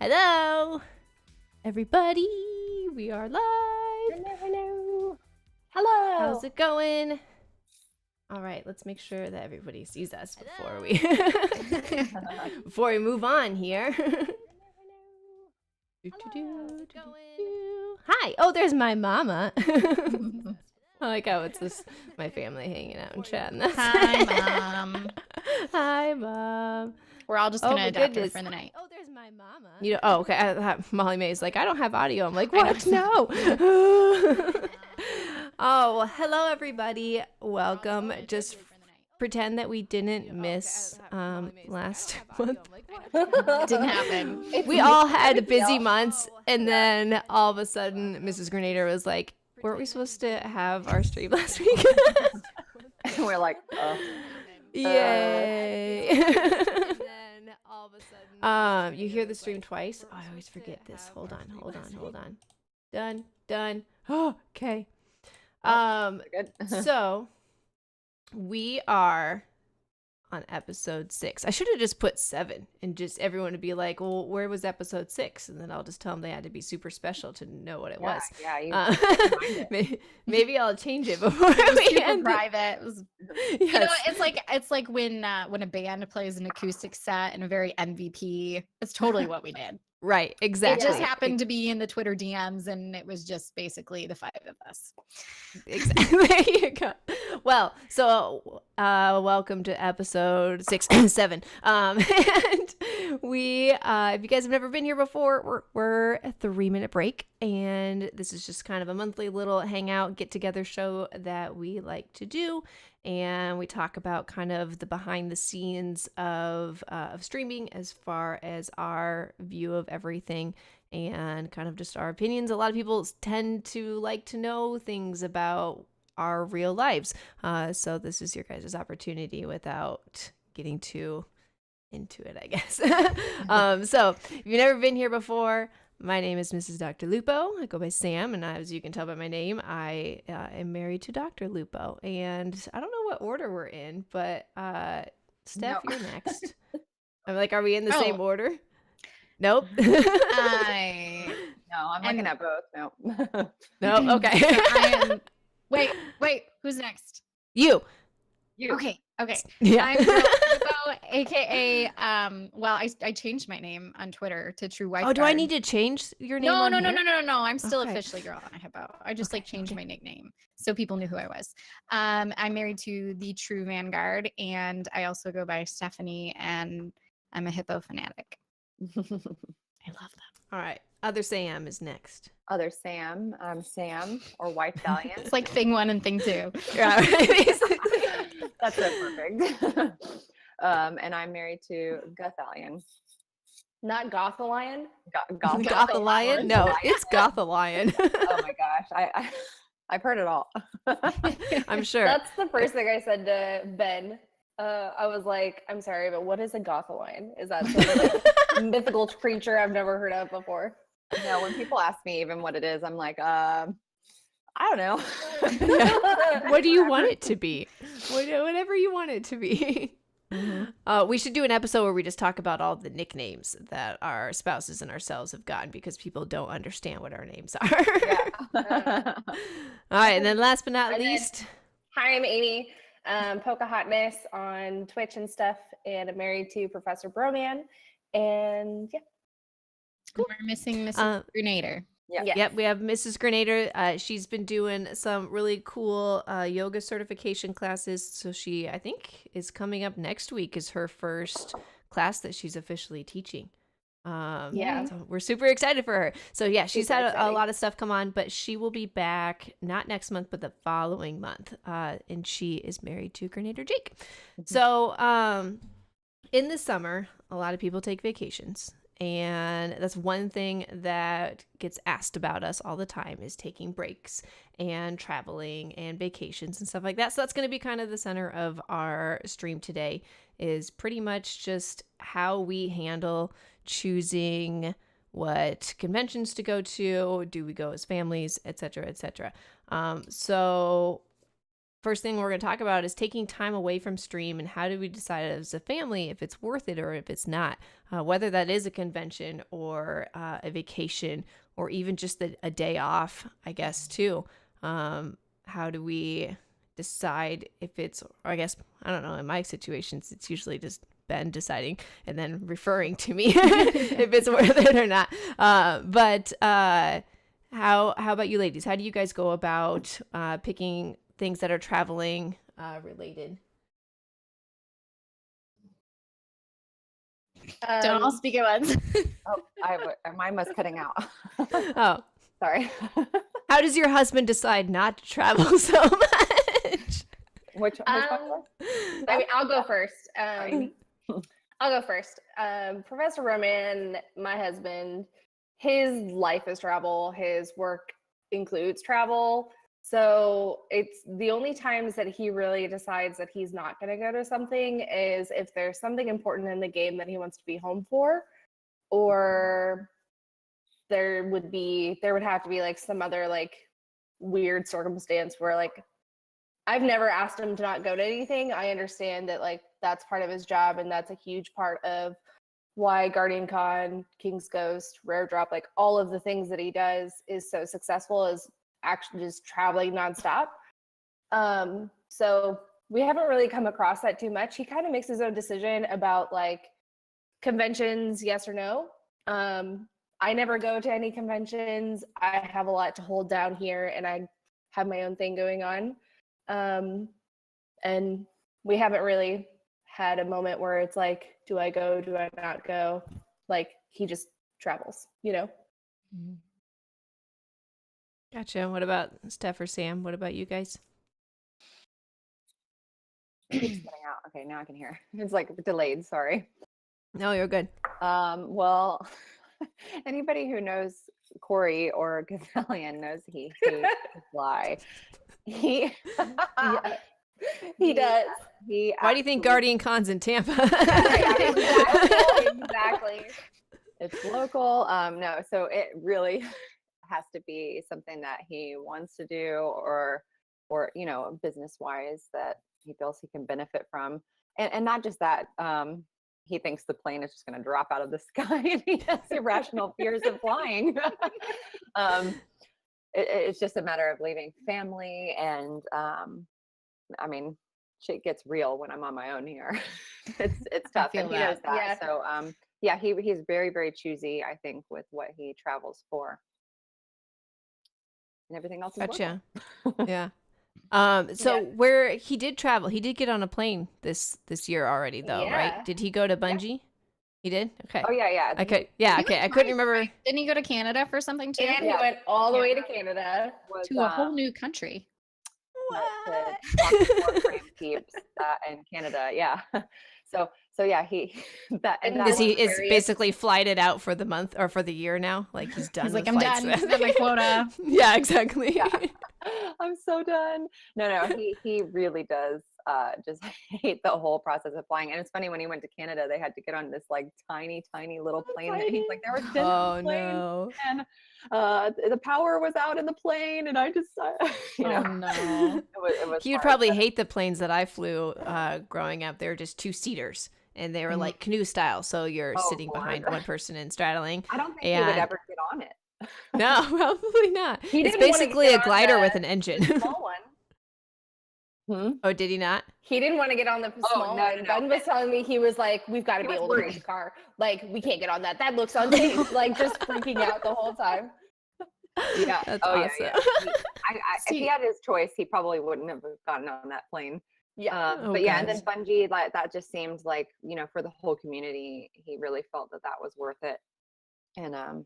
Hello, everybody. We are live. Hello. Hello. How's it going? All right, let's make sure that everybody sees us before we before we move on here. Hi. Oh, there's my mama. I like how it's just my family hanging out and chatting. Hi, Mom. Hi, Mom. We're all just gonna adapt her for the night. Oh, there's my mama. You know, oh, okay. Molly Mae's like, I don't have audio. I'm like, what? No. Oh, well, hello, everybody. Welcome. Just pretend that we didn't miss last month. Didn't happen. We all had busy months, and then all of a sudden, Mrs. Grenader was like, weren't we supposed to have our stream last week? We're like, yay. And then all of a sudden, you hear the stream twice? Oh, I always forget this. Hold on. Done. Oh, okay. So we are on episode 6. I should have just put 7 and just everyone would be like, well, where was episode 6? And then I'll just tell them they had to be super special to know what it was. Yeah. Maybe I'll change it before we Super end private. Yes. You know, it's like when a band plays an acoustic set and a very MVP. It's totally what we did. Right, exactly. It just happened to be in the Twitter DMs, and it was just basically the 5 of us. Exactly. There you go. Well, so welcome to episode 6 and 7. And we, if you guys have never been here before, we're a 3-minute break, and this is just kind of a monthly little hangout, get together show that we like to do. And we talk about kind of the behind the scenes of streaming as far as our view of everything and kind of just our opinions. A lot of people tend to like to know things about our real lives. So this is your guys' opportunity without getting too into it, I guess. So if you've never been here before, my name is Mrs. Dr. Lupo. I go by Sam, and as you can tell by my name, I am married to Dr. Lupo. And I don't know what order we're in, but Steph, you're next. I'm like, are we in the same order? Nope. No, I'm looking at both. No. No, okay. So I am. Wait. Who's next? You. Okay. Yeah. I'm Lupo, aka well, I changed my name on Twitter to True Wife. Oh, do I need to change your name? No. Here? I'm still Okay. officially Girl on Hippo. I just changed my nickname so people knew who I was. I'm married to the True Vanguard, and I also go by Stephanie, and I'm a Hippo fanatic. I love them. All right. Other Sam is next. Other Sam. Sam or White Stallion. It's like thing 1 and thing 2. Yeah, basically. That's so perfect. And I'm married to Gothalion. Not Gothalion? Gothalion? No, it's Gothalion. Oh my gosh. I've heard it all. I'm sure. That's the first thing I said to Ben. I was like, I'm sorry, but what is a Gothalion? Is that some like mythical creature I've never heard of before? No, when people ask me even what it is, I'm like, I don't know. What do you want it to be? Whatever you want it to be. Mm-hmm. We should do an episode where we just talk about all the nicknames that our spouses and ourselves have gotten because people don't understand what our names are. Yeah. All right, and then last but not least. Hi, I'm Amy. Pocahontas on Twitch and stuff, and I'm married to Professor Broman. And yeah. Cool. We're missing Mrs. Grenader. Yeah. Yep, we have Mrs. Grenader. She's been doing some really cool yoga certification classes. So she, I think, is coming up next week is her first class that she's officially teaching. Yeah. So we're super excited for her. So yeah, she's Super had a exciting. lot of stuff come on, but she will be back not next month, but the following month. And she is married to Grenader Jake. So in the summer, a lot of people take vacations. And that's one thing that gets asked about us all the time is taking breaks and traveling and vacations and stuff like that. So that's going to be kind of the center of our stream today is pretty much just how we handle choosing what conventions to go to, do we go as families, etc., etc. So first thing we're going to talk about is taking time away from stream, and how do we decide as a family if it's worth it or if it's not, whether that is a convention or a vacation or even just a day off, I guess, too. How do we decide if it's, or I guess, I don't know, in my situations, it's usually just Ben deciding and then referring to me if it's worth it or not. But how about you ladies? How do you guys go about picking things that are traveling related? Don't all speak at once. Mine was cutting out. Oh, Sorry. how does your husband decide not to travel so much? Which one? I mean, I'll go first. I'll go first. Professor Roman, my husband, his life is travel. His work includes travel. So it's the only times that he really decides that he's not going to go to something is if there's something important in the game that he wants to be home for, or there would have to be like some other like weird circumstance where like I've never asked him to not go to anything. I understand that like that's part of his job and that's a huge part of why Guardian Con, King's Ghost, Rare Drop, like all of the things that he does is so successful, is actually just traveling nonstop. So we haven't really come across that too much. He kind of makes his own decision about like conventions, yes or no. I never go to any conventions. I have a lot to hold down here and I have my own thing going on. And we haven't really had a moment where it's like, do I go, do I not go? Like he just travels, you know? Gotcha. What about Steph or Sam? What about you guys? It keeps cutting out. Okay, now I can hear. It's like delayed, sorry. No, you're good. Well, anybody who knows Corey or Gazillion knows he hates to fly. He does. Why do you think Guardian Con's in Tampa? Exactly. It's local. No, so it really has to be something that he wants to do or you know, business wise that he feels he can benefit from. And not just that, he thinks the plane is just going to drop out of the sky and he has irrational fears of flying. It's just a matter of leaving family and I mean, shit gets real when I'm on my own here. It's tough, and he knows that. Yeah. So yeah, he's very, very choosy, I think, with what he travels for. And everything else is Gotcha. local. Yeah. So where he did travel, he did get on a plane this year already though, right? Did he go to Bungie? Yeah. He did? Okay. Oh yeah. Okay. Yeah, okay. I couldn't remember. Right? Didn't he go to Canada for something too? And he went all the way to Canada. To a whole new country. To talk to frame peeps in Canada. Yeah. So yeah, he is basically flighted out for the month or for the year now. Like he's done. He's like, I'm done. I've got my quota. Yeah, exactly. Yeah. I'm so done. No, he really does just hate the whole process of flying. And it's funny, when he went to Canada, they had to get on this like tiny little plane. And he's like, there were 10 planes, no. and the power was out in the plane, and I just you know, no. it was He would probably hate the planes that I flew growing up. They were just two-seaters. And they were like canoe style, so you're sitting behind one person and straddling. I don't think he would ever get on it. No, probably not. It's basically a glider with an engine. Small one. Oh, did he not? He didn't want to get on the small one. No. Ben was telling me, he was like, we've got to be able to push the car. Like, we can't get on that. That looks unsafe. Like, just freaking out the whole time. Yeah. That's awesome. Yeah. If he had his choice, he probably wouldn't have gotten on that plane. Yeah. But yeah, and then Bungie, like that just seemed like, you know, for the whole community, he really felt that was worth it, and a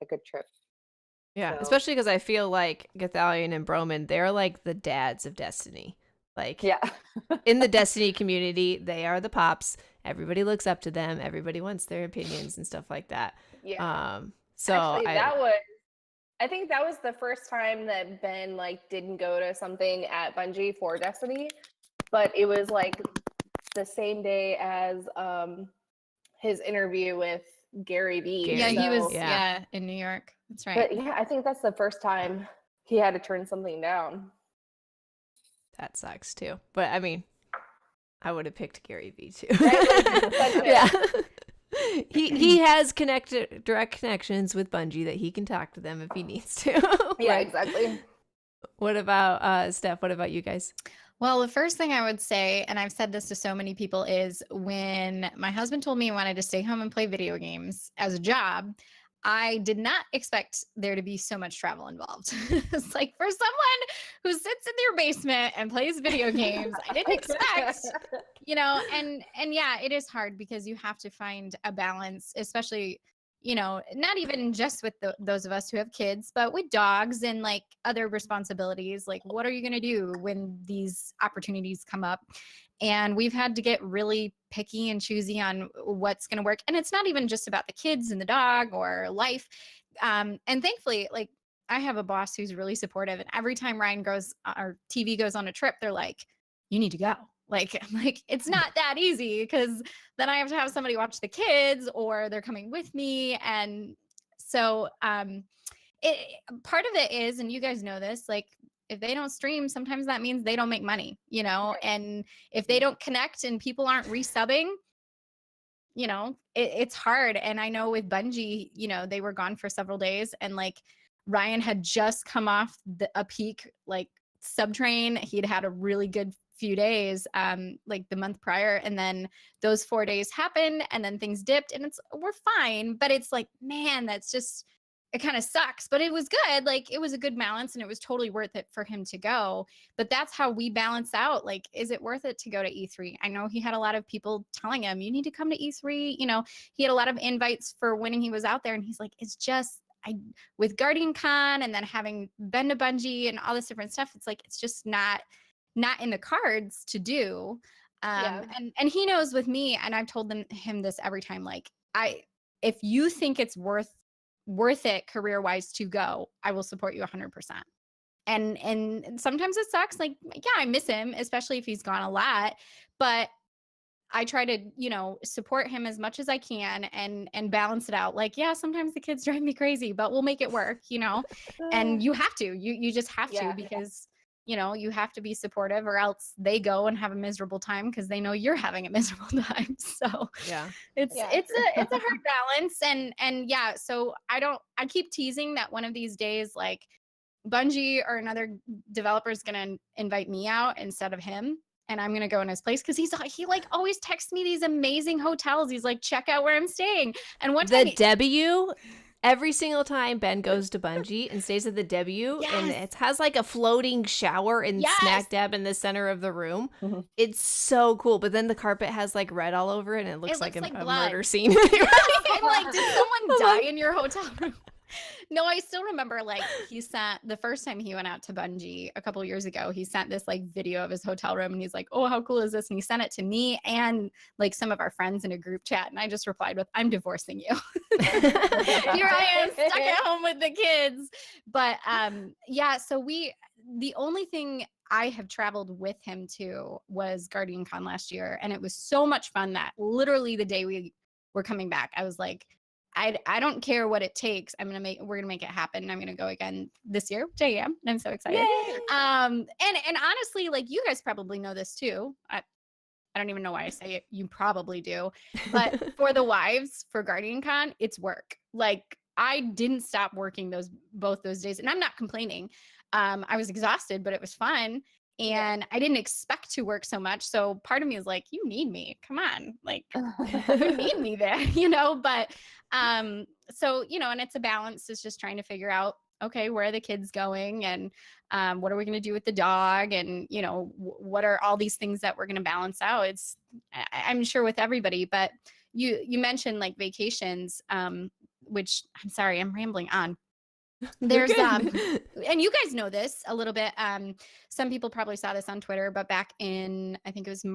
good trip. Yeah, So. especially because I feel like Gathalion and Broman, they're like the dads of Destiny. Like, yeah, in the Destiny community, they are the pops. Everybody looks up to them. Everybody wants their opinions and stuff like that. Yeah. So actually, I think that was the first time that Ben like didn't go to something at Bungie for Destiny. But it was like the same day as his interview with Gary Vee. Yeah, so, he was in New York. That's right. But yeah, I think that's the first time he had to turn something down. that sucks too. But I mean, I would have picked Gary Vee too. Right? Like, that's it. Yeah. He has direct connections with Bungie that he can talk to them if he needs to. Yeah, Right. exactly. What about Steph? What about you guys? Well, the first thing I would say, and I've said this to so many people, is when my husband told me he wanted to stay home and play video games as a job, I did not expect there to be so much travel involved. It's like for someone who sits in their basement and plays video games, I didn't expect, and yeah, it is hard because you have to find a balance, especially, not even just with those of us who have kids, but with dogs and like other responsibilities. Like, what are you going to do when these opportunities come up? And we've had to get really picky and choosy on what's going to work. And it's not even just about the kids and the dog or life. And thankfully, like, I have a boss who's really supportive. And every time Ryan goes, or TV goes on a trip, they're like, you need to go. Like, it's not that easy because then I have to have somebody watch the kids or they're coming with me. And so part of it is, and you guys know this, like, if they don't stream, sometimes that means they don't make money, Right. and if they don't connect and people aren't resubbing, it's hard. And I know with Bungie, they were gone for several days, and like Ryan had just come off a peak like sub train. He'd had a really good few days, like the month prior, and then those 4 days happened, and then things dipped, and we're fine. But it's like, man, it kind of sucks, but it was good. Like, it was a good balance, and it was totally worth it for him to go. But that's how we balance out. Like, is it worth it to go to E3? I know he had a lot of people telling him, you need to come to E3. He had a lot of invites for when he was out there, and he's like, it's just, with Guardian Con and then having been to Bungie and all this different stuff, it's like, it's just not in the cards to do. Yeah. And he knows with me, and I've told him this every time, like, if you think it's worth it career-wise to go, I will support you 100%. And sometimes it sucks. Like, yeah, I miss him, especially if he's gone a lot, but I try to, support him as much as I can and balance it out. Like, yeah, sometimes the kids drive me crazy, but we'll make it work, and you have to, you just have Yeah. to, because you have to be supportive, or else they go and have a miserable time because they know you're having a miserable time. So Yeah. it's Yeah. a hard balance. And yeah, so I keep teasing that one of these days, like, Bungie or another developer is going to invite me out instead of him, and I'm going to go in his place, because he like always texts me these amazing hotels. He's like, check out where I'm staying. And one time The W, every single time Ben goes to Bungie and stays at the W, and Yes. it has like a floating shower in Yes. smack dab in the center of the room. Mhm. It's so cool. But then the carpet has like red all over it, and it looks like looks a like blood. murder scene. I'm like, did someone die in your hotel room? No, I still remember, like, he sent, the first time he went out to Bungie a couple years ago, he sent this like video of his hotel room, and he's like, oh, how cool is this? And he sent it to me and like some of our friends in a group chat, and I just replied with, I'm divorcing you. Here I am stuck at home with the kids. But yeah, so the only thing I have traveled with him to was Guardian Con last year, and it was so much fun that literally the day we were coming back, I was like, I don't care what it takes. We're gonna make it happen. I'm gonna go again this year, which I am, and I'm so excited. Yay! And honestly, like, you guys probably know this too. I don't even know why I say it. You probably do. But for the wives, for Guardian Con, it's work. Like, I didn't stop working both those days, and I'm not complaining. I was exhausted, but it was fun. And I didn't expect to work so much. So part of me is like, you need me. Come on. Like, you need me there, but so, and it's a balance. It's just trying to figure out, okay, where are the kids going, and what are we going to do with the dog, and what are all these things that we're going to balance out. I'm sure with everybody, but you mentioned like vacations, which, I'm sorry, I'm rambling on. There's and you guys know this a little bit. Some people probably saw this on Twitter, but back in, I think it was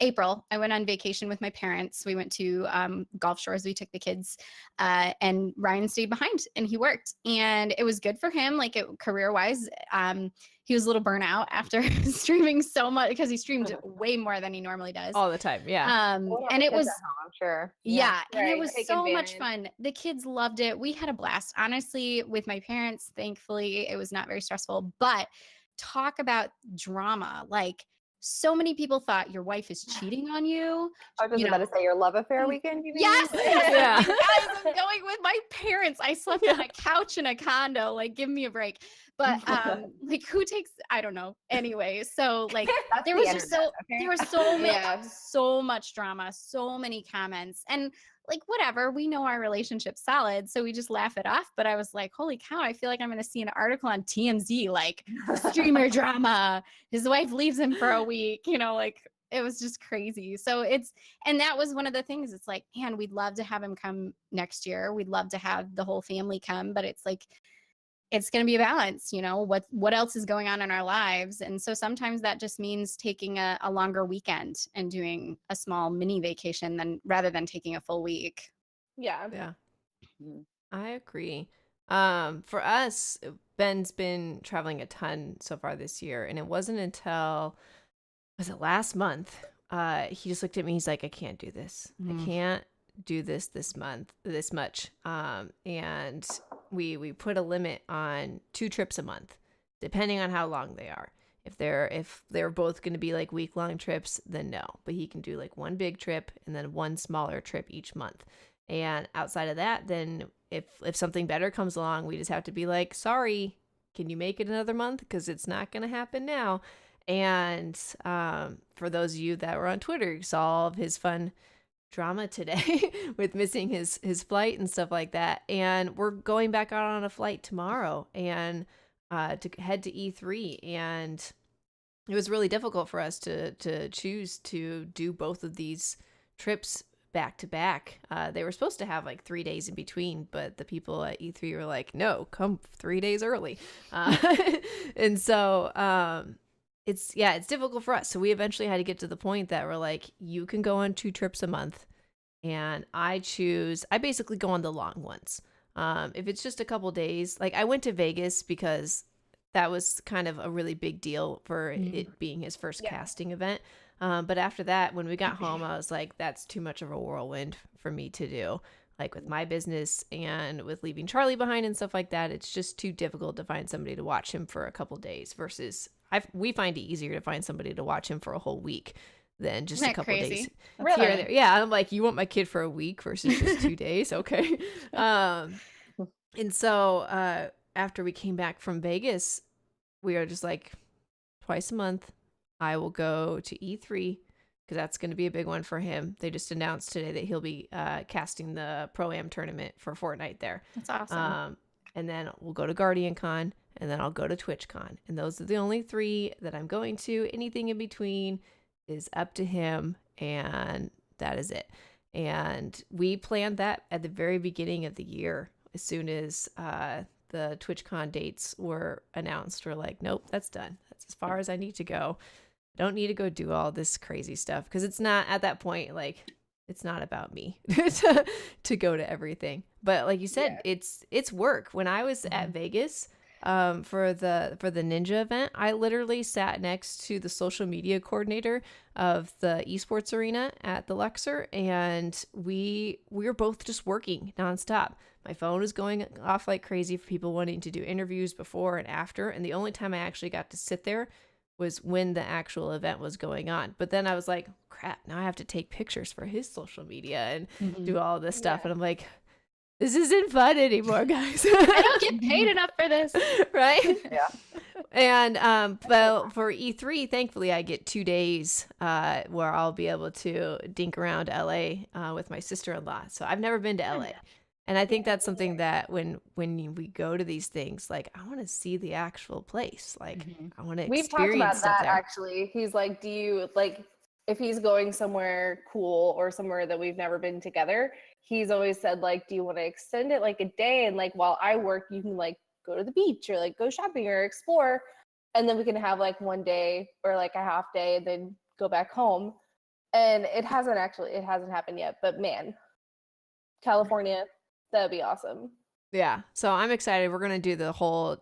April, I went on vacation with my parents. We went to Gulf Shores. We took the kids, and Ryan stayed behind, and he worked, and it was good for him. Like, career wise, he was a little burnout after streaming so much, because he streamed way more than he normally does all the time. Yeah. and it was, I'm sure. yeah, and it Right, was take so much advantage. fun. The kids loved it. We had a blast. Honestly, with my parents, thankfully, it was not very stressful. But talk about drama. Like, so many people thought your wife is cheating on you. I was You just about know, to say your love affair weekend, you mean? yes, Yeah. yes, guys, I'm going with my parents. I slept on a couch in a condo. Like, give me a break. But like, who takes? I don't know. Anyway, so like, That's there the was just internet, there was so many, Yeah. so much drama, so many comments, and like, whatever. We know our relationship's solid, so we just laugh it off. But I was like, holy cow! I feel like I'm going to see an article on TMZ, like streamer drama. His wife leaves him for a week. You know, like, it was just crazy. So and that was one of the things. It's like, man, we'd love to have him come next year. We'd love to have the whole family come, but it's like, it's going to be a balance, what else is going on in our lives. And so sometimes that just means taking a longer weekend and doing a small mini vacation rather than taking a full week. Yeah. Yeah, Mhm. I agree. For us, Ben's been traveling a ton so far this year, and it wasn't until, was it last month? He just looked at me. He's like, I can't do this. I can't do this month, this much. And we put a limit on 2 trips a month, depending on how long they are. If they're both going to be like week-long trips, then no. But he can do like one big trip and then one smaller trip each month. And outside of that, then if something better comes along, we just have to be like, sorry, can you make it another month? Because it's not going to happen now. And for those of you that were on Twitter, you saw all of his fun drama today with missing his flight and stuff like that. And we're going back out on a flight tomorrow and to head to E3. And it was really difficult for us to choose to do both of these trips back to back. They were supposed to have like 3 days in between, but the people at E3 were like, no, come 3 days early. And so it's difficult for us. So we eventually had to get to the point that we're like, you can go on 2 trips a month, and I basically go on the long ones. If it's just a couple days, like I went to Vegas because that was kind of a really big deal for it being his first casting event. But after that, when we got home, I was like, that's too much of a whirlwind for me to do. Like with my business and with leaving Charlie behind and stuff like that, it's just too difficult to find somebody to watch him for a couple days versus we find it easier to find somebody to watch him for a whole week than just a couple days Really? here or there. Yeah, I'm like, you want my kid for a week versus just 2 days? Okay. And so after we came back from Vegas, we are just like, twice a month, I will go to E3 because that's going to be a big one for him. They just announced today that he'll be casting the Pro-Am tournament for Fortnite there. That's awesome. And then we'll go to Guardian Con, and then I'll go to TwitchCon. And those are the only 3 that I'm going to. Anything in between is up to him, and that is it. And we planned that at the very beginning of the year. As soon as the TwitchCon dates were announced, we're like, nope, that's done. That's as far as I need to go. I don't need to go do all this crazy stuff because it's not at that point, like, it's not about me to go to everything. But like you said, it's work. When I was at Vegas for the Ninja event, I literally sat next to the social media coordinator of the esports arena at the Luxor, and we were both just working nonstop. My phone was going off like crazy for people wanting to do interviews before and after, and the only time I actually got to sit there was when the actual event was going on. But then I was like, crap, now I have to take pictures for his social media and do all this stuff. And I'm like, this isn't fun anymore, guys. I don't get paid enough for this. Right? Yeah. And but for E3, thankfully, I get 2 days where I'll be able to dink around LA with my sister-in-law. So I've never been to LA. And I think that's something that when we go to these things, like, I want to see the actual place. Like, I want to We've talked about experience stuff that there. actually. He's like, do you like if he's going somewhere cool or somewhere that we've never been together? He's always said like, do you want to extend it like a day? And like while I work, you can like go to the beach or like go shopping or explore, and then we can have like 1 day or like a half day and then go back home. And it hasn't happened yet. But man, California. That'd be awesome. Yeah. So I'm excited. We're going to do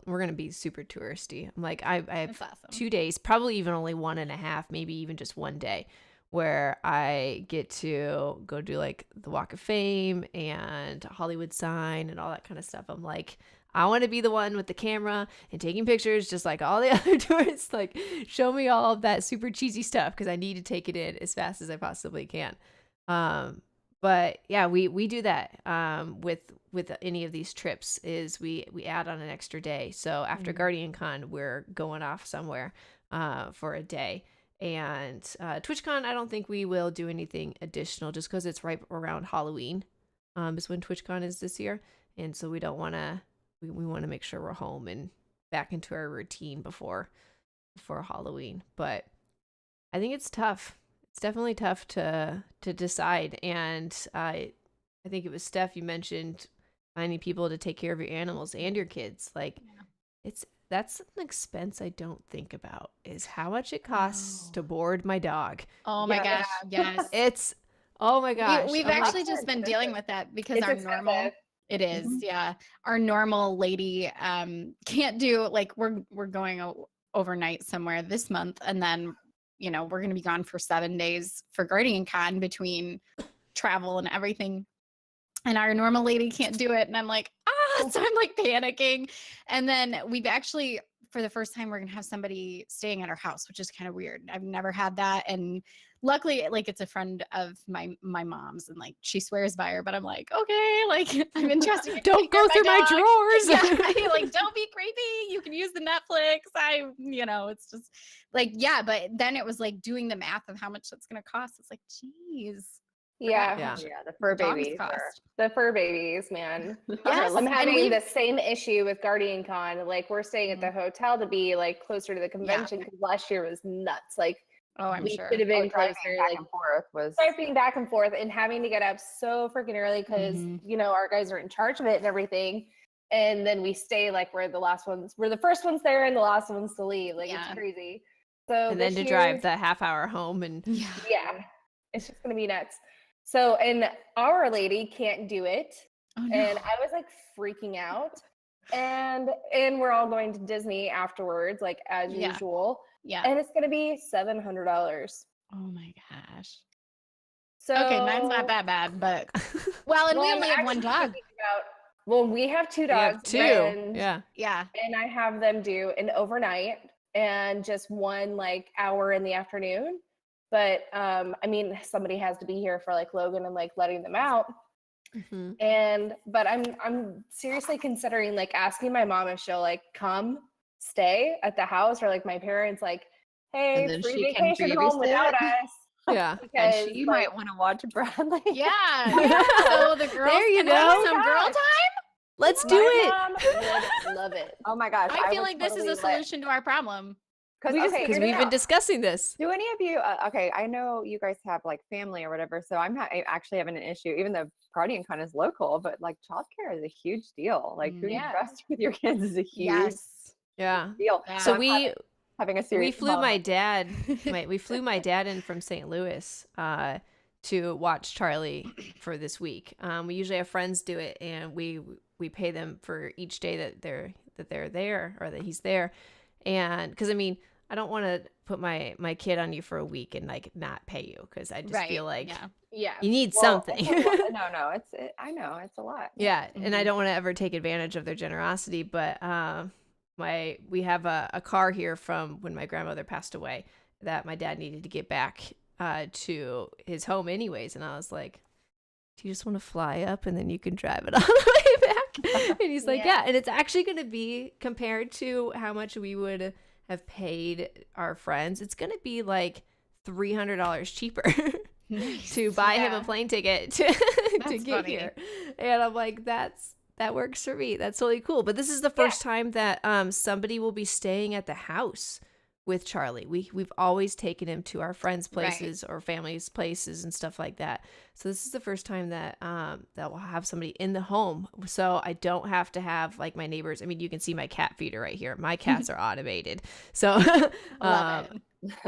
we're going to be super touristy. I'm like, I have That's awesome. 2 days, probably even only 1.5, maybe even just 1 day where I get to go do like the Walk of Fame and Hollywood sign and all that kind of stuff. I'm like, I want to be the one with the camera and taking pictures just like all the other tourists. Like, show me all of that super cheesy stuff because I need to take it in as fast as I possibly can. But yeah, we do that with any of these trips is we add on an extra day. So after Guardian Con, we're going off somewhere for a day. And TwitchCon, I don't think we will do anything additional just because it's right around Halloween is when TwitchCon is this year. And so we don't want to, we want to make sure we're home and back into our routine before Halloween. But I think it's tough. It's definitely tough to decide. And I think it was Steph, you mentioned finding people to take care of your animals and your kids. Like that's an expense I don't think about is how much it costs to board my dog. Oh my gosh. Yes. It's, oh my gosh. We've actually just been dealing with that because It's our expensive. normal, it is, yeah. Our normal lady can't do, like, we're going overnight somewhere this month, and then, you know, we're going to be gone for 7 days for Guardian Con between travel and everything. And our normal lady can't do it. And I'm like, so I'm like panicking. And then we've actually, for the first time, we're going to have somebody staying at our house, which is kind of weird. I've never had that. And luckily, like, it's a friend of my mom's, and like she swears by her, but I'm like, okay, like I'm entrusting. Don't go through my drawers. Yeah, like, don't be creepy. You can use the Netflix. It's just like, yeah. But then it was like doing the math of how much that's going to cost. It's like, geez. Yeah, the fur Dogs babies. cost. The fur babies, man. Yes, I'm and having we've- the same issue with Guardian Con. Like, we're staying at the hotel to be like closer to the convention because last year was nuts. Like, Oh, I'm we sure. should have been driving closer. back Like, and forth was driving back and forth and having to get up so freaking early because Mhm. you know our guys are in charge of it and everything. And then we stay like we're the first ones there and the last ones to leave. Like, Yeah. it's crazy. So And then this to drive year- the half hour home and yeah, it's just gonna be nuts. So, and our lady can't do it. Oh, no. And I was like freaking out. And we're all going to Disney afterwards, like as Yeah. usual. Yeah. And it's gonna be $700. Oh my gosh. So Okay, mine's not that bad, but well, and we I'm only have one actually dog. thinking well, we have two we have dogs. two. And, Yeah. Yeah. and I have them do an overnight and just one like hour in the afternoon. But I mean, somebody has to be here for like Logan and like letting them out. Mhm. But I'm seriously considering like asking my mom if she'll like come stay at the house, or like my parents like, hey, And then free she can vacation home babysit. without us. Yeah. and Because she like, might want to watch Bradley. Yeah. So the girls There you can have go. some girl Gosh. time. Let's do my it. mom would love it. Oh my gosh. I feel would like this is totally a solution to our problem. Because Because okay, hear me we've been out. discussing this. Do any of you? Okay, I know you guys have like family or whatever, so I'm actually having an issue. Even though Guardian Con is local, but like childcare is a huge deal. Like who you Yeah. trust with your kids is a huge Yes. Yeah. deal. Yeah. So I'm having a we serious. flew my moment. dad. We flew my dad in from St. Louis to watch Charlie for this week. We usually have friends do it, and we pay them for each day that they're there or that he's there. And because I mean, I don't want to put my kid on you for a week and like not pay you because I just feel like Yeah. you need Well, something. it's a lot. No, I know it's a lot. Yeah, and I don't want to ever take advantage of their generosity, but we have a car here from when my grandmother passed away that my dad needed to get back to his home anyways, and I was like, do you just want to fly up and then you can drive it all the way back? And he's like, yeah, and it's actually going to be compared to how much we would have paid our friends, it's going to be like $300 cheaper. To buy him a plane ticket to get funny. here. And I'm like, that works for me. That's totally cool. But this is the first time that somebody will be staying at the house with Charlie. We've always taken him to our friends' places or families' places and stuff like that. So this is the first time that that we'll have somebody in the home. So I don't have to have like my neighbors. I mean, you can see my cat feeder right here. My cats are automated. So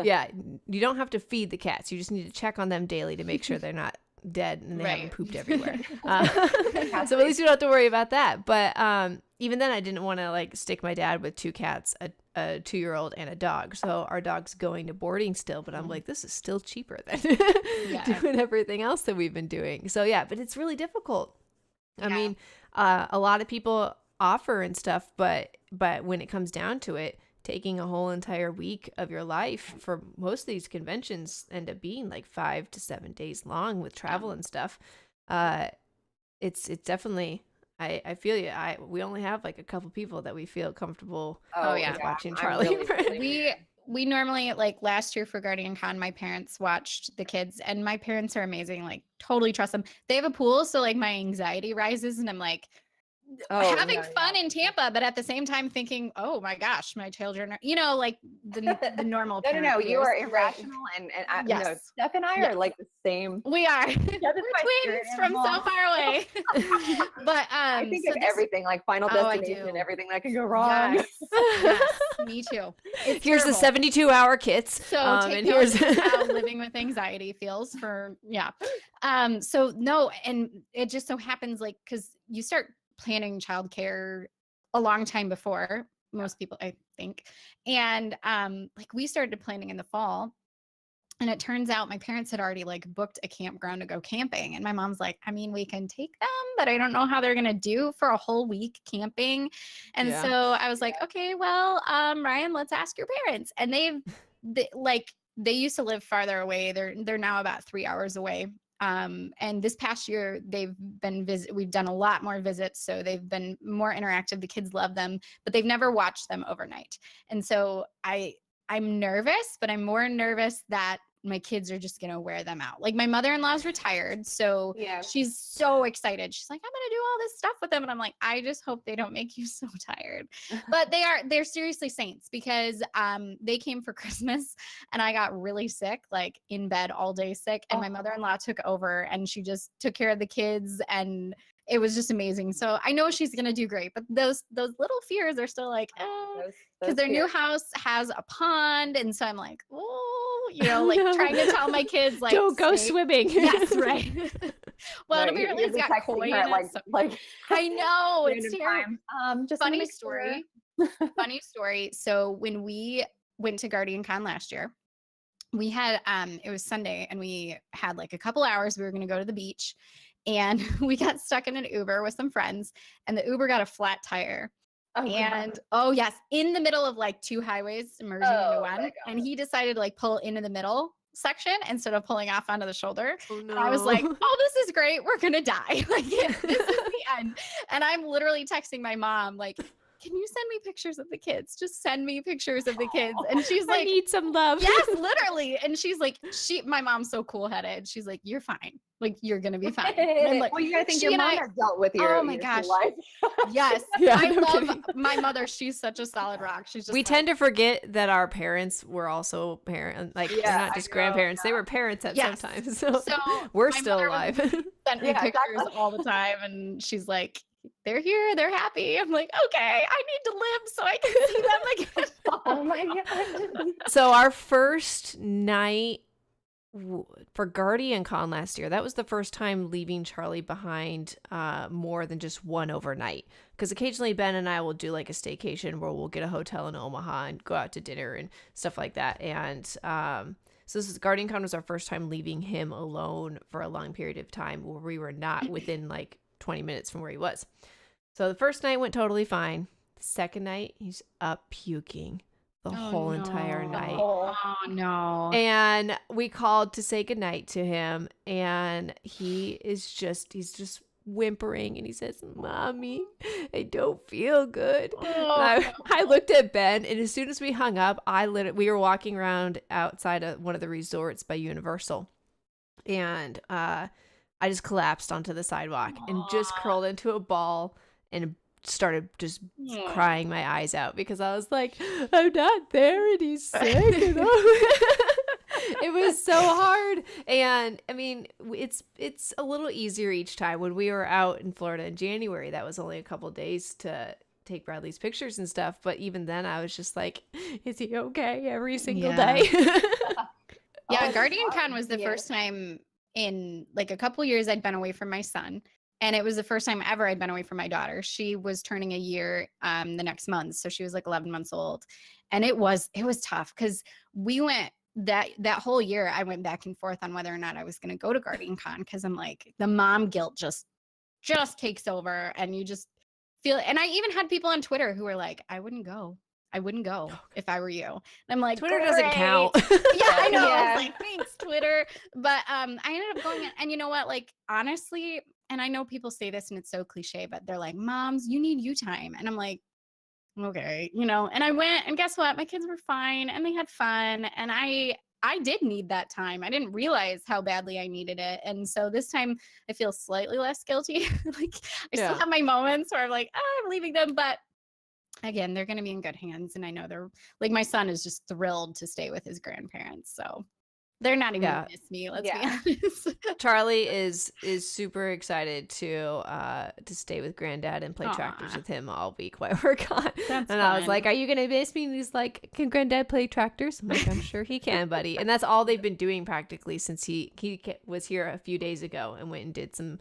yeah, you don't have to feed the cats. You just need to check on them daily to make sure they're not dead and they haven't pooped everywhere. So at least you don't have to worry about that. But even then, I didn't want to like stick my dad with two cats, a 2-year-old and a dog. So our dog's going to boarding still, but I'm like, this is still cheaper than doing everything else that we've been doing. So yeah, but it's really difficult. I mean, a lot of people offer and stuff, but when it comes down to it, taking a whole entire week of your life for most of these conventions end up being like 5 to 7 days long with travel and stuff. It's definitely, I feel you. We only have like a couple people that we feel comfortable with watching Charlie. We normally, like last year for Guardian Con, my parents watched the kids, and my parents are amazing. Like totally trust them. They have a pool, so like my anxiety rises, and I'm like having fun in Tampa, but at the same time thinking, oh my gosh, my children are, like the normal. No, you are irrational, and I, Steph and I are like the same. We are. We're twins from so far away. But I think of everything like Final Destination and everything that could go wrong. Yes, me too. It's here's terrible. the 72-hour kits. So and here's how living with anxiety feels for so no, and it just so happens like because you start planning childcare a long time before most people, I think, and like we started planning in the fall. And it turns out my parents had already like booked a campground to go camping. And my mom's like, I mean, we can take them, but I don't know how they're going to do for a whole week camping. And so I was like, okay, well, Ryan, let's ask your parents. And they used to live farther away. They're now about 3 hours away. And this past year they've been we've done a lot more visits. So they've been more interactive. The kids love them, but they've never watched them overnight. And so I'm nervous, but I'm more nervous that my kids are just going to wear them out. Like my mother-in-law's retired. So she's so excited. She's like, I'm going to do all this stuff with them. And I'm like, I just hope they don't make you so tired. But they're seriously saints because they came for Christmas and I got really sick, like in bed all day sick. And my mother-in-law took over and she just took care of the kids and it was just amazing. So I know she's going to do great, but those little fears are still like, because their new house has a pond. And so I'm like, like trying to tell my kids, like, don't go swimming. Yes, right. Well, apparently it's got koi in it. Like, I know. It's terrible. Just funny story. Funny story. So when we went to Guardian Con last year, we had, it was Sunday and we had like a couple hours. We were going to go to the beach. And we got stuck in an Uber with some friends and the Uber got a flat tire. Yes, in the middle of like two highways merging into one. And he decided to like pull into the middle section instead of pulling off onto the shoulder. Oh, no. And I was like, oh, this is great. We're going to die. Like this is the end. And I'm literally texting my mom like, can you send me pictures of the kids? Just send me pictures of the kids. And she's like, I need some love. Yes, literally. And she's like, my mom's so cool headed. She's like, you're fine. Like, you're going to be fine. And I'm like, well, you gotta think your mom has dealt with your oh my gosh. life. Yes. Yeah, I love my mother. She's such a solid rock. She's just we tend to forget that our parents were also parents, like they're not just grandparents. They were parents at some time. So we're still alive. Sent me pictures all the time. And she's like, they're here, they're happy. I'm like, okay, I need to live so I can see them again. Oh my God. So our first night for Guardian Con last year, that was the first time leaving Charlie behind more than just one overnight. Because occasionally Ben and I will do like a staycation where we'll get a hotel in Omaha and go out to dinner and stuff like that. And so Guardian Con was our first time leaving him alone for a long period of time where we were not within like 20 minutes from where he was. So the first night went totally fine. The second night, he's up puking the whole entire night. Oh no. And we called to say goodnight to him and he's just whimpering and he says, Mommy, I don't feel good. I looked at Ben and as soon as we hung up, we were walking around outside of one of the resorts by Universal and I just collapsed onto the sidewalk and just curled into a ball and started just crying my eyes out because I was like, I'm not there and he's sick. It was so hard. And I mean, it's a little easier each time. When we were out in Florida in January, that was only a couple of days to take Bradley's pictures and stuff. But even then I was just like, is he okay every single day? Guardian Con was the first time in like a couple years I'd been away from my son, and it was the first time ever I'd been away from my daughter. She was turning a year the next month, so she was like 11 months old, and it was tough because we went that whole year I went back and forth on whether or not I was going to go to Guardian Con because I'm like the mom guilt just takes over and you just feel, and I even had people on Twitter who were like, I wouldn't go if I were you. And I'm like, Twitter doesn't "Great." count. Yeah, I know. I Yeah. was like, thanks, Twitter. But I ended up going, and you know what? Like, honestly, and I know people say this and it's so cliche, but they're like, moms, you need you time. And I'm like, okay, and I went, and guess what? My kids were fine and they had fun. And I did need that time. I didn't realize how badly I needed it. And so this time I feel slightly less guilty. Like I still Yeah. have my moments where I'm like, I'm leaving them, but again, they're going to be in good hands. And I know they're like, my son is just thrilled to stay with his grandparents. So they're not even Yeah. gonna miss me. Let's Yeah. be honest. Charlie is super excited to stay with Granddad and play tractors Aw. with him all week while we're gone. That's And I was like, fun. "Are you gonna miss me?" And he's like, "Can Granddad play tractors?" I'm like, "I'm sure he can, buddy." And that's all they've been doing practically since he was here a few days ago and went and did some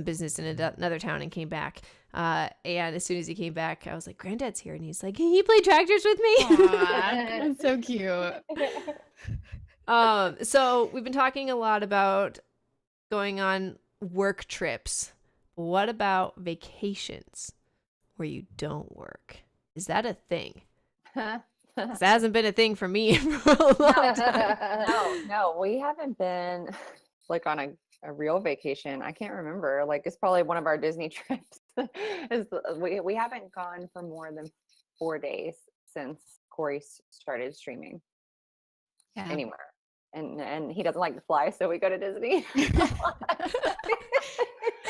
business in another town and came back. And as soon as he came back, I was like, "Granddad's here," and he's like, "Can you play tractors with me?" Aw, that's so cute. So we've been talking a lot about going on work trips. What about vacations where you don't work? Is that a thing? 'Cause that hasn't been a thing for me for a long time. No, we haven't been like on a real vacation. I can't remember. Like it's probably one of our Disney trips. We haven't gone for more than 4 days since Corey started streaming Yeah. anywhere. And he doesn't like to fly, so we go to Disney.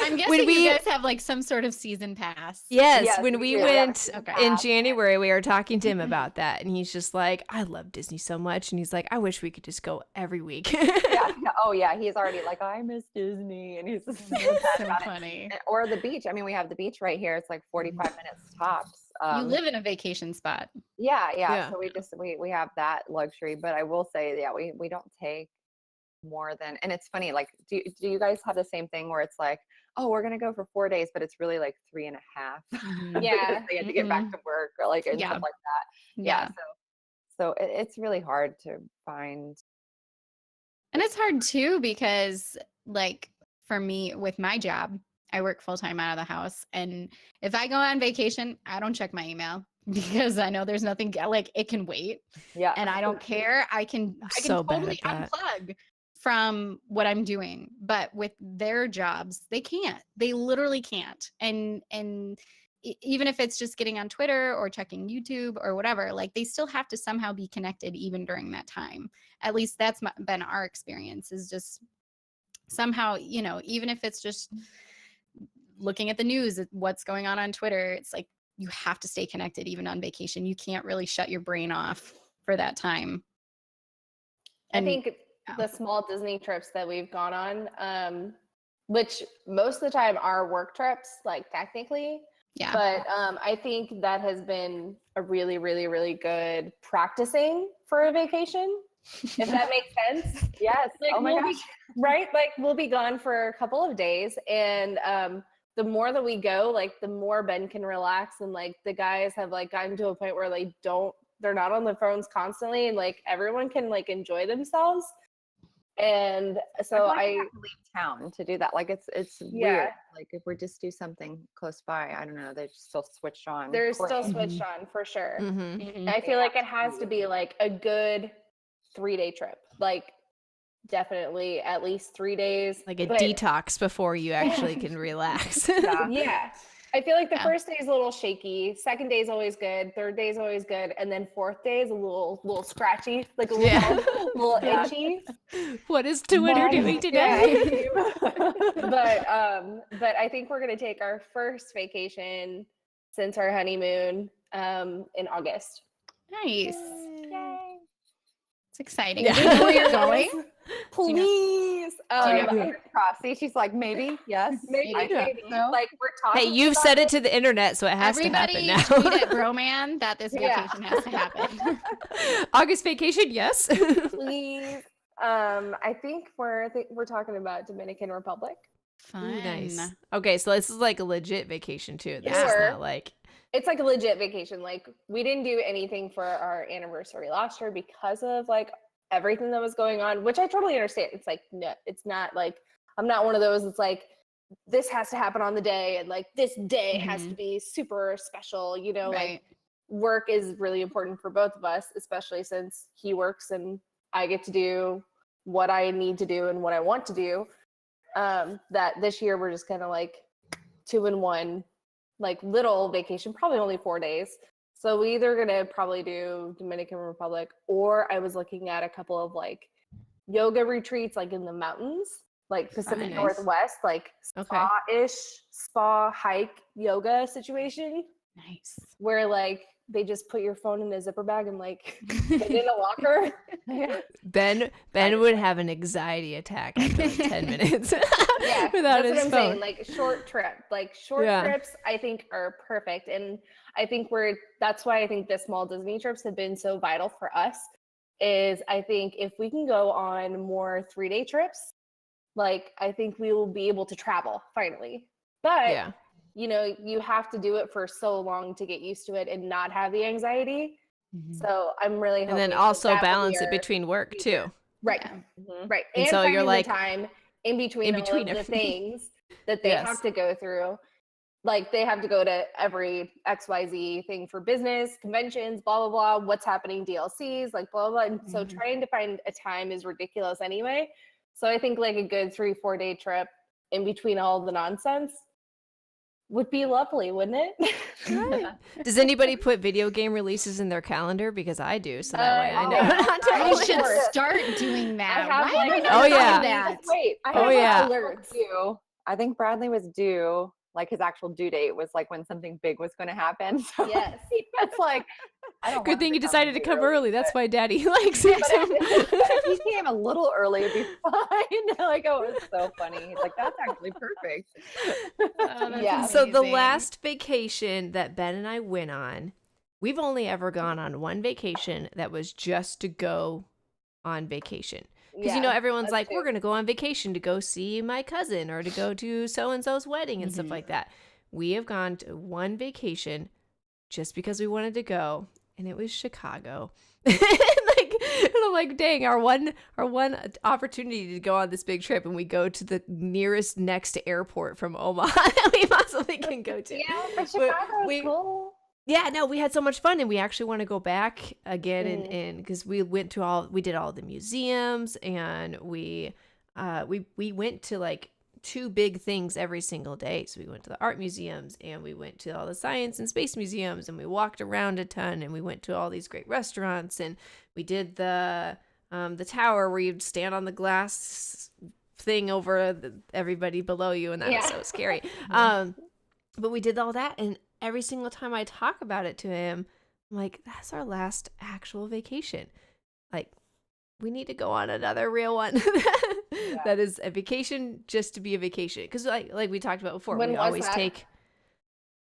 I'm guessing When you guys have like some sort of season pass. Yes, Yes, when we we do. went Okay. in January, we were talking to him about that, and he's just like, "I love Disney so much," and he's like, "I wish we could just go every week." Yeah. Oh yeah, he's already like, I miss Disney, and he's just so sad So about it. funny. Or the beach. I mean, we have the beach right here. It's like 45 minutes tops. You live in a vacation spot. Yeah. Yeah. So we have that luxury, but I will say, yeah, we don't take more than, and it's funny, like, do you guys have the same thing where it's like, oh, we're gonna go for 4 days, but it's really like 3.5 Mhm. Yeah. because they had to get back to work or like and Yeah. stuff like that. Yeah. So it's really hard to find. And it's hard too because, like, for me with my job, I work full time out of the house. And if I go on vacation, I don't check my email because I know there's nothing, like, it can wait Yeah. and I don't care. I can so bad totally at that. unplug from what I'm doing. But with their jobs, they can't. They literally can't. And even if it's just getting on Twitter or checking YouTube or whatever, like they still have to somehow be connected even during that time. At least that's been our experience, is just somehow, even if it's just looking at the news, what's going on Twitter, it's like you have to stay connected even on vacation. You can't really shut your brain off for that time. I And think yeah. the small Disney trips that we've gone on, which most of the time are work trips, like technically, yeah, but I think that has been a really, really, really good practicing for a vacation, if that makes sense. Yes. Like, Oh my we'll gosh. be, right? Like we'll be gone for a couple of days, and the more that we go, like the more Ben can relax, and like the guys have like gotten to a point where they're not on the phones constantly, and like everyone can like enjoy themselves. And so I have to leave town to do that. Like it's Yeah. weird. Like if we just do something close by, I don't know, they're still switched on. they're Corey- still switched on for sure. Mhm. Mhm. I feel like it has to be like a good 3-day trip. Like definitely at least 3 days. Like a but- detox before you actually can relax. Yeah. Yeah. I feel like the Yeah. first day is a little shaky. Second day is always good. Third day is always good. And then fourth day is a little scratchy, like a little, Yeah. little Yeah. itchy. What is Twitter My doing today? But I think we're gonna take our first vacation since our honeymoon in August. Nice. Yay. It's exciting. Yeah. Do you know where you're going? Please. Fingers crossed. See, she's like, maybe, yes. Maybe, I- Yeah. maybe. So? Like we're talking. Hey, you've about said it to the internet, so it has Everybody to happen tweet now. at Broman that this Yeah. vacation has to happen. August vacation, yes. Please. I think we're talking about Dominican Republic. Fun. Ooh, nice. Okay, so this is like a legit vacation too. This is Sure. not like It's like a legit vacation. Like we didn't do anything for our anniversary last year because of like everything that was going on, which I totally understand. It's like, no, it's not like, I'm not one of those. It's like, this has to happen on the day, and like this day has to be super special, you know, like work is really important for both of us, especially since he works and I get to do what I need to do and what I want to do. That this year we're just kind of like 2-in-1, like little vacation, probably only 4 days. So we either gonna probably do Dominican Republic, or I was looking at a couple of like yoga retreats like in the mountains, like Pacific nice. Northwest, like spa hike yoga situation. Nice. Where like they just put your phone in a zipper bag and like get in a locker. Ben would have an anxiety attack after like 10 minutes. Yeah, without that's his what I'm phone. saying. Like short trips, I think are perfect, and I think that's why I think the small Disney trips have been so vital for us. Is I think if we can go on more 3-day trips, like I think we will be able to travel finally. But you know, you have to do it for so long to get used to it and not have the anxiety. So I'm really hoping, and then also balance it between work too. Right. Right. And so you're like time in between all of the things that they have to go through. Like they have to go to every XYZ thing for business, conventions, blah, blah, blah, what's happening, DLCs, like blah, blah. And so trying to find a time is ridiculous anyway. So I think like a good 3-4 day trip in between all the nonsense would be lovely, wouldn't it? Right. Does anybody put video game releases in their calendar? Because I do, so that way I know. I should start doing that. I have Why like, am I not doing that? Wait, I have alerts due. I think Bradley was due, like his actual due date was like when something big was going to happen. So yes, it's like, I don't good thing you decided to come early. That's why Daddy likes it. If he came a little early, it'd be fine. Like, oh, it was so funny. He's like, that's actually perfect. So the last vacation that Ben and I went on, we've only ever gone on one vacation that was just to go on vacation. Because, you know, everyone's like, we're going to go on vacation to go see my cousin or to go to so-and-so's wedding and stuff like that. We have gone to one vacation just because we wanted to go, and it was Chicago. And I'm like, dang, our one opportunity to go on this big trip, and we go to the nearest next airport from Omaha that we possibly can go to. Yeah, but Chicago is cool. Yeah, no, we had so much fun, and we actually want to go back again, and because we did all the museums, and we went to like 2 big things every single day. So we went to the art museums, and we went to all the science and space museums, and we walked around a ton, and we went to all these great restaurants, and we did the tower where you'd stand on the glass thing over everybody below you, and that was so scary. But we did all that, and every single time I talk about it to him, I'm like, that's our last actual vacation. Like, we need to go on another real one. That is a vacation just to be a vacation. Because like we talked about before, we always take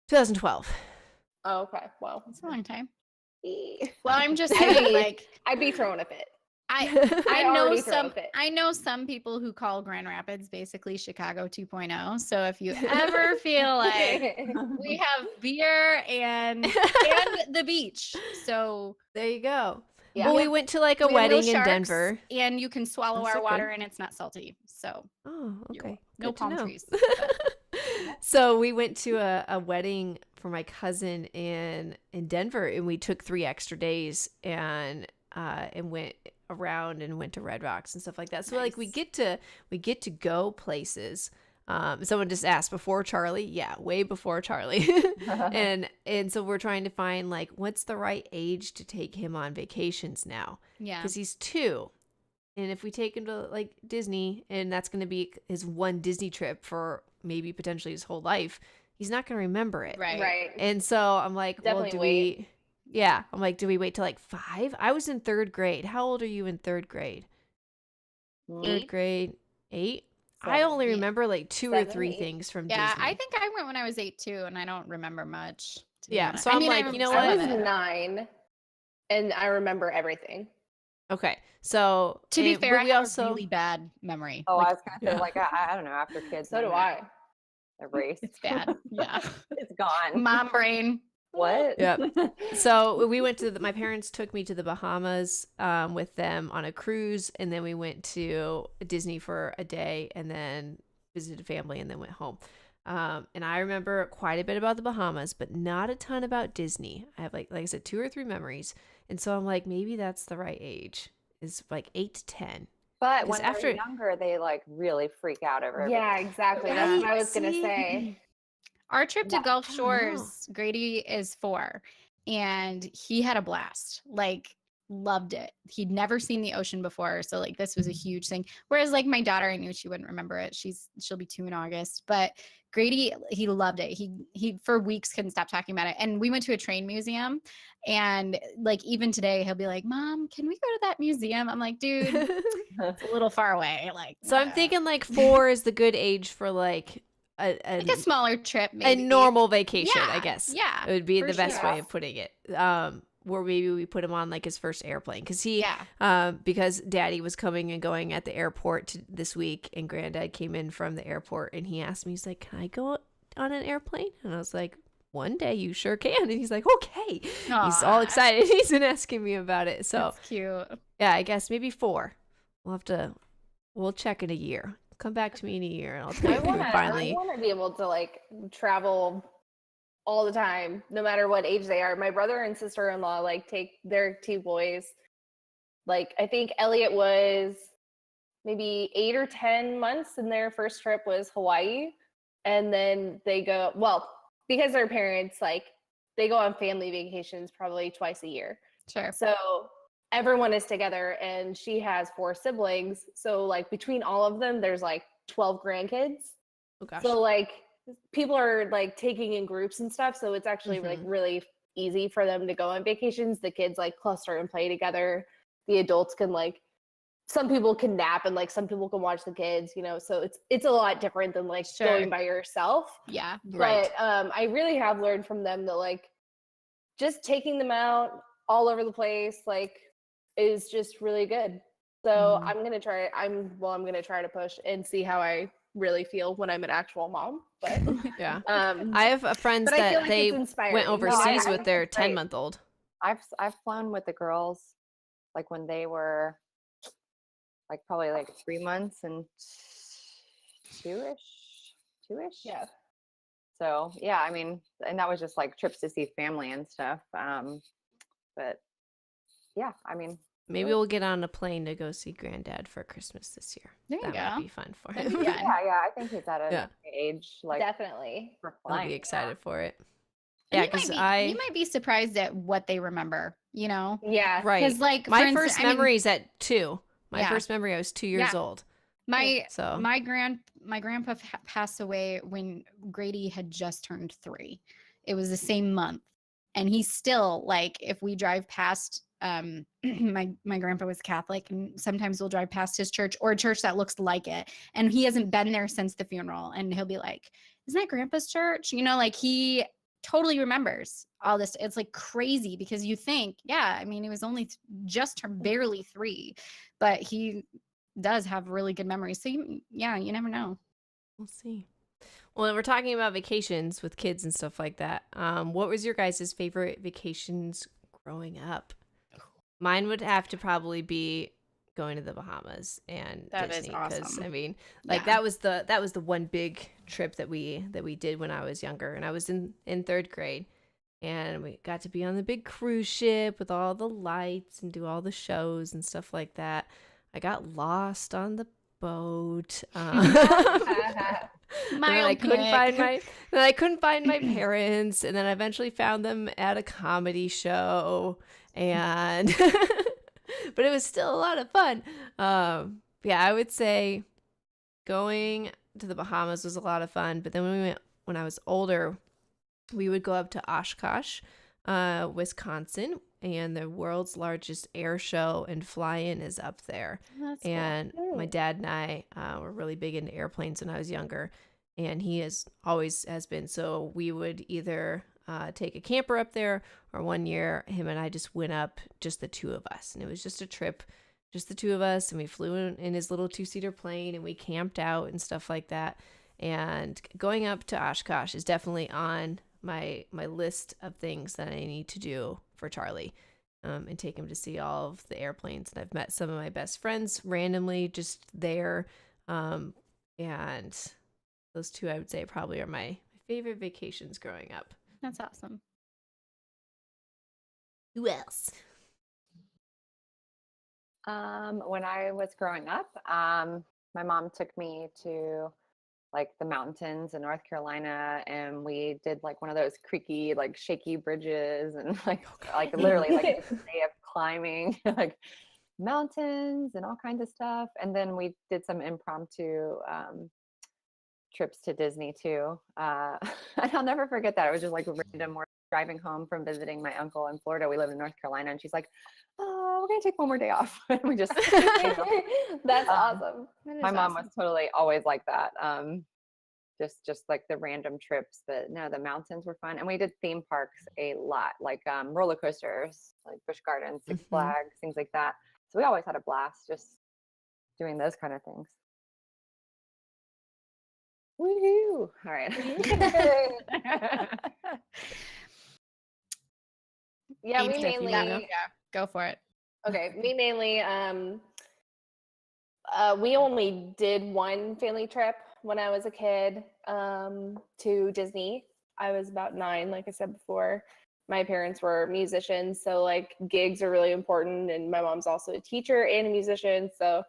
2012. Oh, okay. Well, that's a long time. Well, I'm just saying, like, I'd be throwing a fit. I know some people who call Grand Rapids basically Chicago 2.0. So if you ever feel like we have beer and the beach, so there you go. Yeah. Well, we went to like a wedding in Denver, and you can swallow our water, and it's not salty. So okay, no palm trees. So we went to a wedding for my cousin in Denver, and we took 3 extra days and went around and went to Red Rocks and stuff like that. So like we get to go places. Someone just asked before Charlie. Yeah, way before Charlie. and so we're trying to find like what's the right age to take him on vacations now. Yeah. Because he's 2. And if we take him to like Disney, and that's going to be his one Disney trip for maybe potentially his whole life, he's not going to remember it. Right. And so I'm like, definitely I'm like, do we wait till like 5? I was in 3rd grade. How old are you in 3rd grade? 3rd grade, 8? I only remember like 2 or 3 things from Disney. Yeah, I think I went when I was 8 too, and I don't remember much. Yeah, so I'm like, you know what? I was 9, and I remember everything. Okay, so to be fair, I have a really bad memory. Oh, I was gonna say like I don't know, after kids. So do I. Erase. It's bad. Yeah, it's gone. Mom brain. What? Yep. So we went to my parents took me to the Bahamas with them on a cruise, and then we went to Disney for a day, and then visited family, and then went home. And I remember quite a bit about the Bahamas, but not a ton about Disney. I have like I said, 2 or 3 memories. And so I'm like, maybe that's the right age, is like 8 to 10. But 'Cause when after- they're younger, they like really freak out over everything. Yeah, exactly. That's what I was gonna See? say. Our trip to Yeah, Gulf I don't know. Shores, Grady is 4, and he had a blast. Like, loved it. He'd never seen the ocean before, so like this was a huge thing. Whereas like my daughter, I knew she wouldn't remember it. She'll be 2 in August, but Grady, he loved it. He for weeks couldn't stop talking about it. And we went to a train museum, and like even today he'll be like, "Mom, can we go to that museum?" I'm like, "Dude, it's a little far away." Like, So I'm thinking like 4 is the good age for like like a smaller trip, a maybe. normal vacation, I Yeah, guess. yeah, It would be for the best sure. way of putting it. Where maybe we put him on like his first airplane, because because Daddy was coming and going at the airport this week, and Granddad came in from the airport, and he asked me, he's like, "Can I go on an airplane?" And I was like, "One day you sure can." And he's like, "Okay." He's all Aw. excited. He's been asking me about it. So That's cute. yeah, I guess maybe 4. We'll check in a year. Come back to me in a year, and I'll tell you if we I finally. want to be able to like travel all the time, no matter what age they are. My brother and sister-in-law like take their 2 boys. Like I think Elliot was maybe 8 or 10 months, and their first trip was Hawaii. And then they go, well, because their parents like they go on family vacations probably twice a year. Sure. So everyone is together, and she has 4 siblings. So like between all of them, there's like 12 grandkids. Oh gosh. So like people are like taking in groups and stuff. So it's actually like really easy for them to go on vacations. The kids like cluster and play together. The adults can like, some people can nap, and like some people can watch the kids, you know. So it's a lot different than like Sure. going by yourself. Yeah. Right. But I really have learned from them that like just taking them out all over the place like is just really good. So Mhm. I'm gonna try. I'm gonna try to push and see how I really feel when I'm an actual mom. But Yeah. I I have friends but I feel that like they it's inspiring. went No, I overseas think with their it's great. 10-month-old. I've flown with the girls like when they were like probably like 3 months and 2ish. Yeah. So yeah, I mean, and that was just like trips to see family and stuff. But yeah, I mean, Maybe we'll get on a plane to go see Granddad for Christmas this year. There you That might go. be fun for That'd him. be yeah, fun. I think he's at an Yeah. age like Definitely. for I'll flying. be excited for it. And Yeah, you might because be- you might be surprised at what they remember, you know? Yeah. right. Because like My for instance- first I mean, memory is at 2. My Yeah. first memory, I was 2 years Yeah. old. my So my grandpa passed away when Grady had just turned 3. It was the same month, and he's still like, if we drive past my grandpa was Catholic, and sometimes we'll drive past his church or a church that looks like it, and he hasn't been there since the funeral, and he'll be like, "Isn't that Grandpa's church?" You know, like he totally remembers all this. It's like crazy, because you think, yeah, I mean, he was only just turned barely 3, but he does have really good memories. So you never know. we'll see. Well, we're talking about vacations with kids and stuff like that. What was your guys' favorite vacations growing up? Mine would have to probably be going to the Bahamas and That is Disney, because awesome. I mean, like Yeah. that was the one big trip that we did when I was younger, and I was in 3rd grade, and we got to be on the big cruise ship with all the lights and do all the shows and stuff like that. I got lost on the boat. And then I Mild couldn't find panic. my parents, and then I eventually found them at a comedy show, and but it was still a lot of fun. Yeah, I would say going to the Bahamas was a lot of fun. But then when I was older, we would go up to Oshkosh, Wisconsin, and the world's largest air show and fly-in is up there. That's cool. And my dad and I were really big into airplanes when I was younger, and he always has been. So we would either take a camper up there, or one year him and I just went up, just the 2 of us, and it was just a trip, just the 2 of us, and we flew in his little 2-seater plane, and we camped out and stuff like that. And going up to Oshkosh is definitely on my list of things that I need to do for Charlie, and take him to see all of the airplanes. And I've met some of my best friends randomly just there, and Those two, I would say, probably are my favorite vacations growing up. That's awesome. Who else? When I was growing up, my mom took me to like the mountains in North Carolina, and we did like one of those creaky, like shaky bridges, and like literally like a day of climbing like mountains and all kinds of stuff. And then we did some impromptu trips to Disney too. And I'll never forget that. It was just like random. We're driving home from visiting my uncle in Florida. We live in North Carolina, and she's like, "Oh, we're gonna take one more day off." And we just, That's awesome. That is my mom awesome. was totally always like that. Just like the random trips, but no, the mountains were fun, and we did theme parks a lot, like roller coasters, like Busch Gardens, Six Flags, things like that. So we always had a blast just doing those kind of things. Woohoo! All right. Yeah, Thanks, we Steph, you mainly wanna go? Yeah, go for it. okay. We mainly we only did one family trip when I was a kid to Disney. I was about 9, like I said before. My parents were musicians, so like gigs are really important, and my mom's also a teacher and a musician, so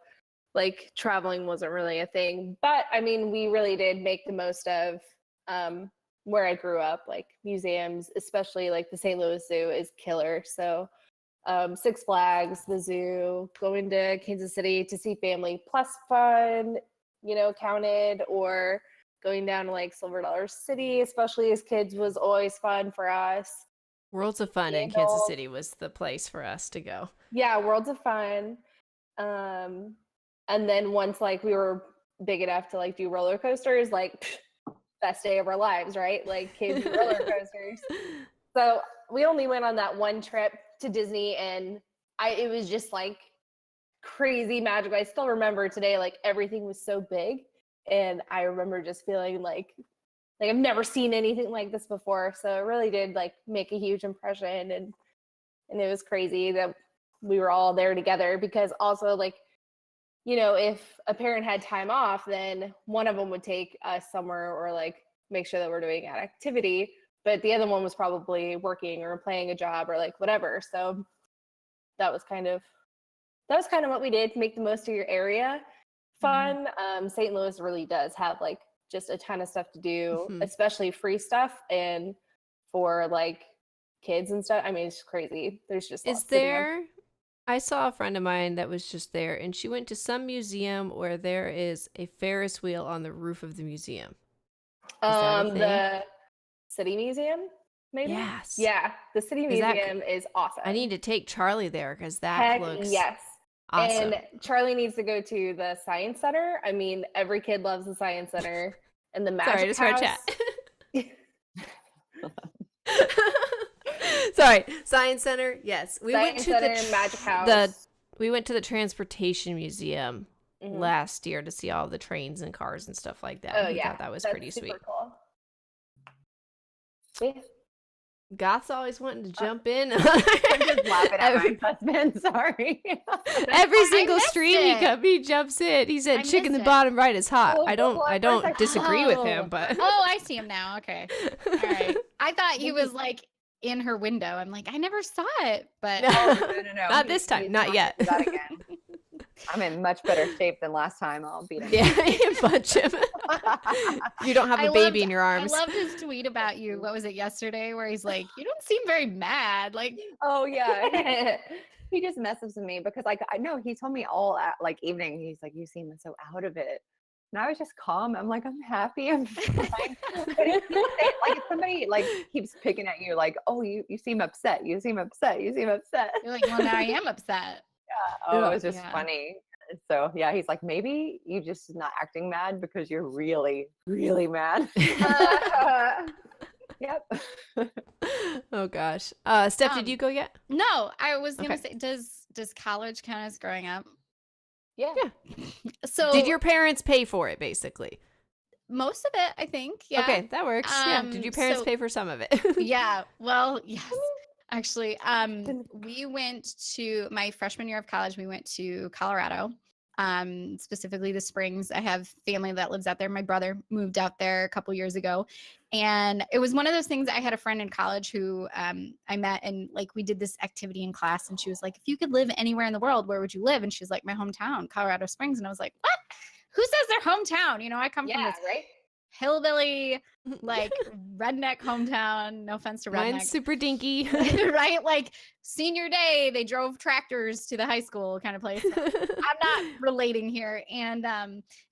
like traveling wasn't really a thing. But I mean, we really did make the most of where I grew up, like museums, especially like the St. Louis Zoo is killer. So Six Flags, the zoo, going to Kansas City to see family plus fun, counted, or going down to like Silver Dollar City, especially as kids, was always fun for us. Worlds of Fun in Kansas City was the place for us to go. Yeah, Worlds of Fun. And then once like we were big enough to like do roller coasters, like best day of our lives, right? Like kids and roller coasters. So we only went on that one trip to Disney, and it was just like crazy magical. I still remember today, like everything was so big, and I remember just feeling like I've never seen anything like this before. So it really did like make a huge impression, and it was crazy that we were all there together, because also like, if a parent had time off, then one of them would take us somewhere or like make sure that we're doing an activity, but the other one was probably working or playing a job or like whatever. So that was kind of what we did, make the most of your area. Fun. St. Louis really does have like just a ton of stuff to do, especially free stuff, and for like kids and stuff. I mean, it's crazy. There's just lots Is to do. there? I saw a friend of mine that was just there, and she went to some museum where there is a Ferris wheel on the roof of the museum. Is that a thing? The City Museum, maybe? Yes. Yeah, the City Museum is awesome. I need to take Charlie there because that Heck looks yes. awesome. And Charlie needs to go to the Science Center. I mean, every kid loves the Science Center and the Magic Sorry, House. just Sorry, Science Center. Yes, we went to the Magic House. We went to the Transportation Museum last year to see all the trains and cars and stuff like that. Oh, We yeah. thought that was That's pretty sweet. super cool. Yeah. Goth's always wanting to jump in. I'm just laughing at my husband. Sorry. Every single missed stream it. he jumps in. He said I chicken the missed it. bottom right is hot. Well, I don't well, at first I disagree with Oh. him, but Oh, I see him now. Okay. All right. I thought he was like in her window. I'm like, I never saw it, but No. No. Not this time, He's not to yet. do that again. I'm in much better shape than last time. I'll beat him. Yeah, you punch him. You don't have a baby in your arms. I loved his tweet about you. What was it yesterday? Where he's like, "You don't seem very mad." Like, Oh yeah. He just messes with me because like I know he told me all at like evening. He's like, "You seem so out of it." And I was just calm. I'm like, I'm happy. I'm fine. But if somebody like keeps picking at you, like, "Oh, you seem upset. You seem upset. You seem upset." you're like, well, now I am upset. Oh, it was just Yeah. funny. So yeah, he's like, maybe you just not acting mad because you're really, really mad. Yep. Oh gosh. Steph, did you go yet? No, I was gonna Okay. say, does college count as growing up? Yeah. So Did your parents pay for it basically? most of it, I think. Yeah. Okay, that works. Yeah. Did your parents so- pay for some of it? Yeah. Well, yes. Actually, we went to my freshman year of college. We went to Colorado, specifically the Springs. I have family that lives out there. My brother moved out there a couple years ago. And it was one of those things. I had a friend in college who I met, and like we did this activity in class, and she was like, if you could live anywhere in the world, where would you live? And she's like, my hometown, Colorado Springs. And I was like, what? Who says their hometown? You know, I come from Yeah, this right. hillbilly, like redneck hometown. No offense to redneck. Mine's super dinky. Right? Like senior day, they drove tractors to the high school kind of place. I'm not relating here. And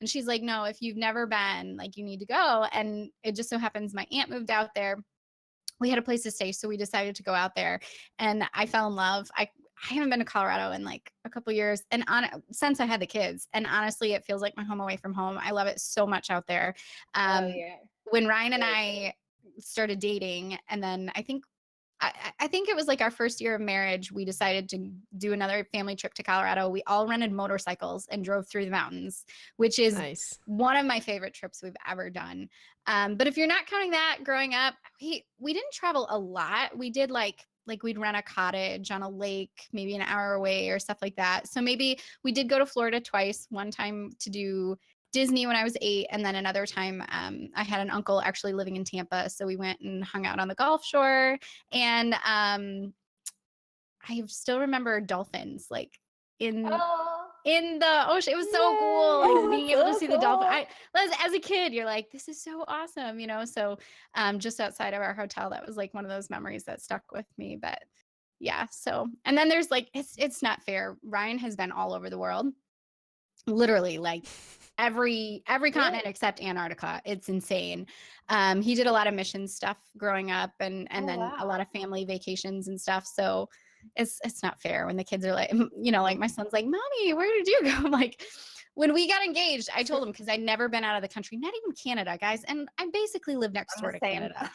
she's like, no, if you've never been, like, you need to go. And it just so happens my aunt moved out there. We had a place to stay, so we decided to go out there, and I fell in love. I haven't been to Colorado in like a couple years, and since I had the kids, and honestly, it feels like my home away from home. I love it so much out there. Oh yeah. When Ryan and I started dating, and then I think it was like our first year of marriage, we decided to do another family trip to Colorado. We all rented motorcycles and drove through the mountains, which is Nice. one of my favorite trips we've ever done. But if you're not counting that, growing up, we didn't travel a lot. We did like we'd rent a cottage on a lake, maybe an hour away or stuff like that. So maybe we did go to Florida twice, one time to do Disney when I was 8, and then another time I had an uncle actually living in Tampa, so we went and hung out on the Gulf Shore. And I still remember dolphins like in Oh, the ocean. It was so cool, Yay, like being able to so see the dolphin. cool. As a kid, you're like, this is so awesome, you know. So just outside of our hotel, that was like one of those memories that stuck with me. But yeah, so and then there's like it's not fair. Ryan has been all over the world, literally like every continent except Antarctica. It's insane. He did a lot of mission stuff growing up, and Oh, then a wow. lot of family vacations and stuff. So it's not fair when the kids are like, you know, like my son's like, mommy, where did you go? I'm like, when we got engaged, I told him, because I'd never been out of the country, not even Canada, guys, and I basically live next I'm door the to same. Canada.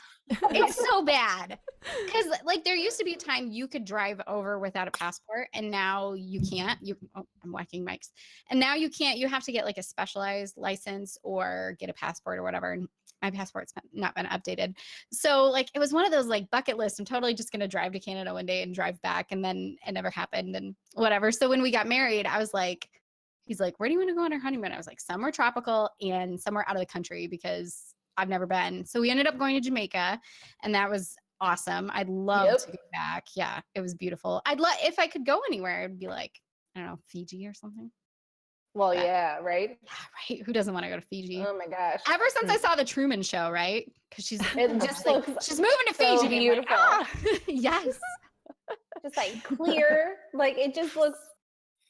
It's so bad, because like there used to be a time you could drive over without a passport, and now you can't. I'm whacking mics, and now you can't. You have to get like a specialized license or get a passport or whatever. And my passport's not been updated, so like it was one of those like bucket lists. I'm totally just gonna drive to Canada one day and drive back, and then it never happened and whatever. So when we got married, I was like, he's like, where do you want to go on our honeymoon? I was like, somewhere tropical and somewhere out of the country, because I've never been. So we ended up going to Jamaica, and that was awesome. I'd love to go back. Yeah, it was beautiful. I'd love, if I could go anywhere, it'd be like, I don't know, Fiji or something. Well, Yeah. yeah, right. Yeah, right. Who doesn't want to go to Fiji? Oh my gosh. Ever since I saw the Truman Show, right? Because she's It just like, looks she's moving to so Fiji. I'm like, beautiful. "Ah." Yes. Just like clear, like it just looks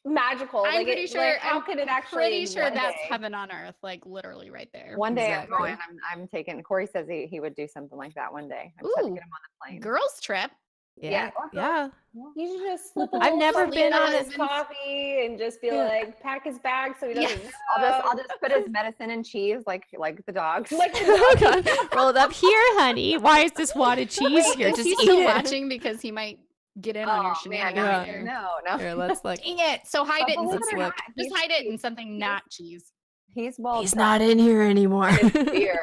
magical. I'm like pretty it, sure. like, how I'm could it actually? pretty sure one that's day? heaven on earth, like literally right there. One day Exactly. I'm going. I'm taking. Corey says he would do something like that one day. I just have to Ooh, get him on the plane. girls trip. Yeah. or go. Yeah. You should just slip a I've little never something been in on his a- coffee and just be Yeah. like, pack his bag so he doesn't. Yes. I'll just put his medicine and cheese like the dogs. like Oh, God. Roll it up here, honey. Why is this wadded cheese Wait, here? is Just he eat still it. watching, because he might get in on your Oh, man, shenanigans Yeah. here. no. Here, let's like. Dang it. So hide But it in believe something. it or not, Just hide it in something not cheese. He's well. He's not in here anymore. Beer.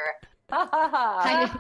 Hide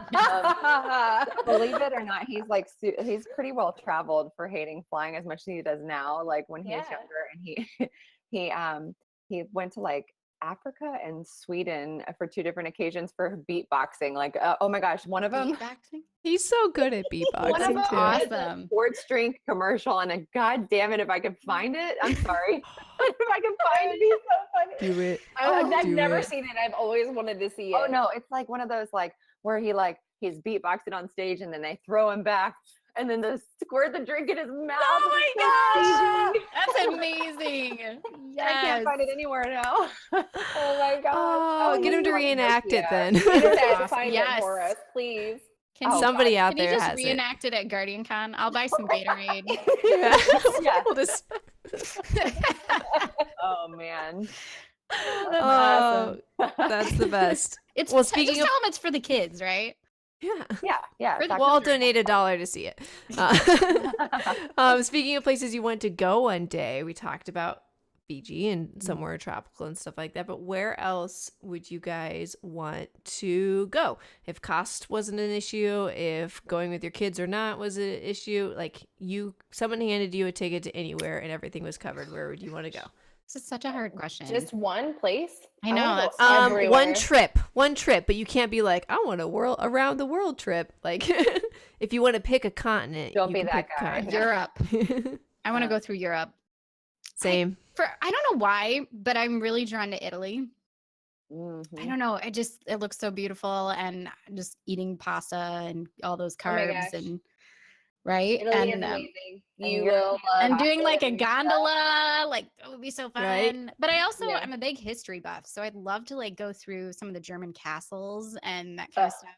Believe it or not, he's like he's pretty well traveled for hating flying as much as he does now. Like when he was Yeah. younger, and he went to like Africa and Sweden for 2 different occasions for beatboxing. Like oh my gosh, one of them Beatboxing? He's so good at one of them beatboxing too. Awesome. was a sports drink commercial, and god damn it if I could find it. I'm sorry. If I can find It'd be it. so funny. Do it. I've Do never it. seen it. I've always wanted to see it. Oh no, it's like one of those like where he's beatboxing on stage and then they throw him back and then they squirt the drink in his mouth. Oh and my it's gosh. so That's amazing. cheesy. Yes. I can't find it anywhere now. Oh my gosh. Oh, get him to you want reenact it Nokia. then. Internet, Awesome. find Yes. it for us, please. Can Oh, Somebody God. out Can you there just has it. reenact it at Guardian Con? I'll buy some Gatorade. Yeah. Yeah. We'll just. Oh man. That's Oh, that's the best. It's Well, just speaking tell of- them it's for the kids, right? Yeah. Yeah. For the- Well, I'll donate $1 to see it. Speaking of places you want to go one day, we talked about Fiji and somewhere tropical and stuff like that. But where else would you guys want to go? If cost wasn't an issue, if going with your kids or not was an issue, like someone handed you a ticket to anywhere and everything was covered, where would you want to go? This is such a hard question. Just one place? I know, wanna go that's everywhere. One trip, but you can't be like, I want a world around the world trip. Like, if you want to pick a continent, Don't you be can that pick a guy. continent. Europe. I want to Yeah. go through Europe. Same. I don't know why, but I'm really drawn to Italy. I Mhm. don't know. It looks so beautiful, and just eating pasta and all those Oh my carbs gosh. and right Italy is and amazing. And You European will love and doing pasta like a and stuff. gondola, like that would be so fun. Right? But I also Yeah. I'm a big history buff, so I'd love to like go through some of the German castles and that kind of stuff.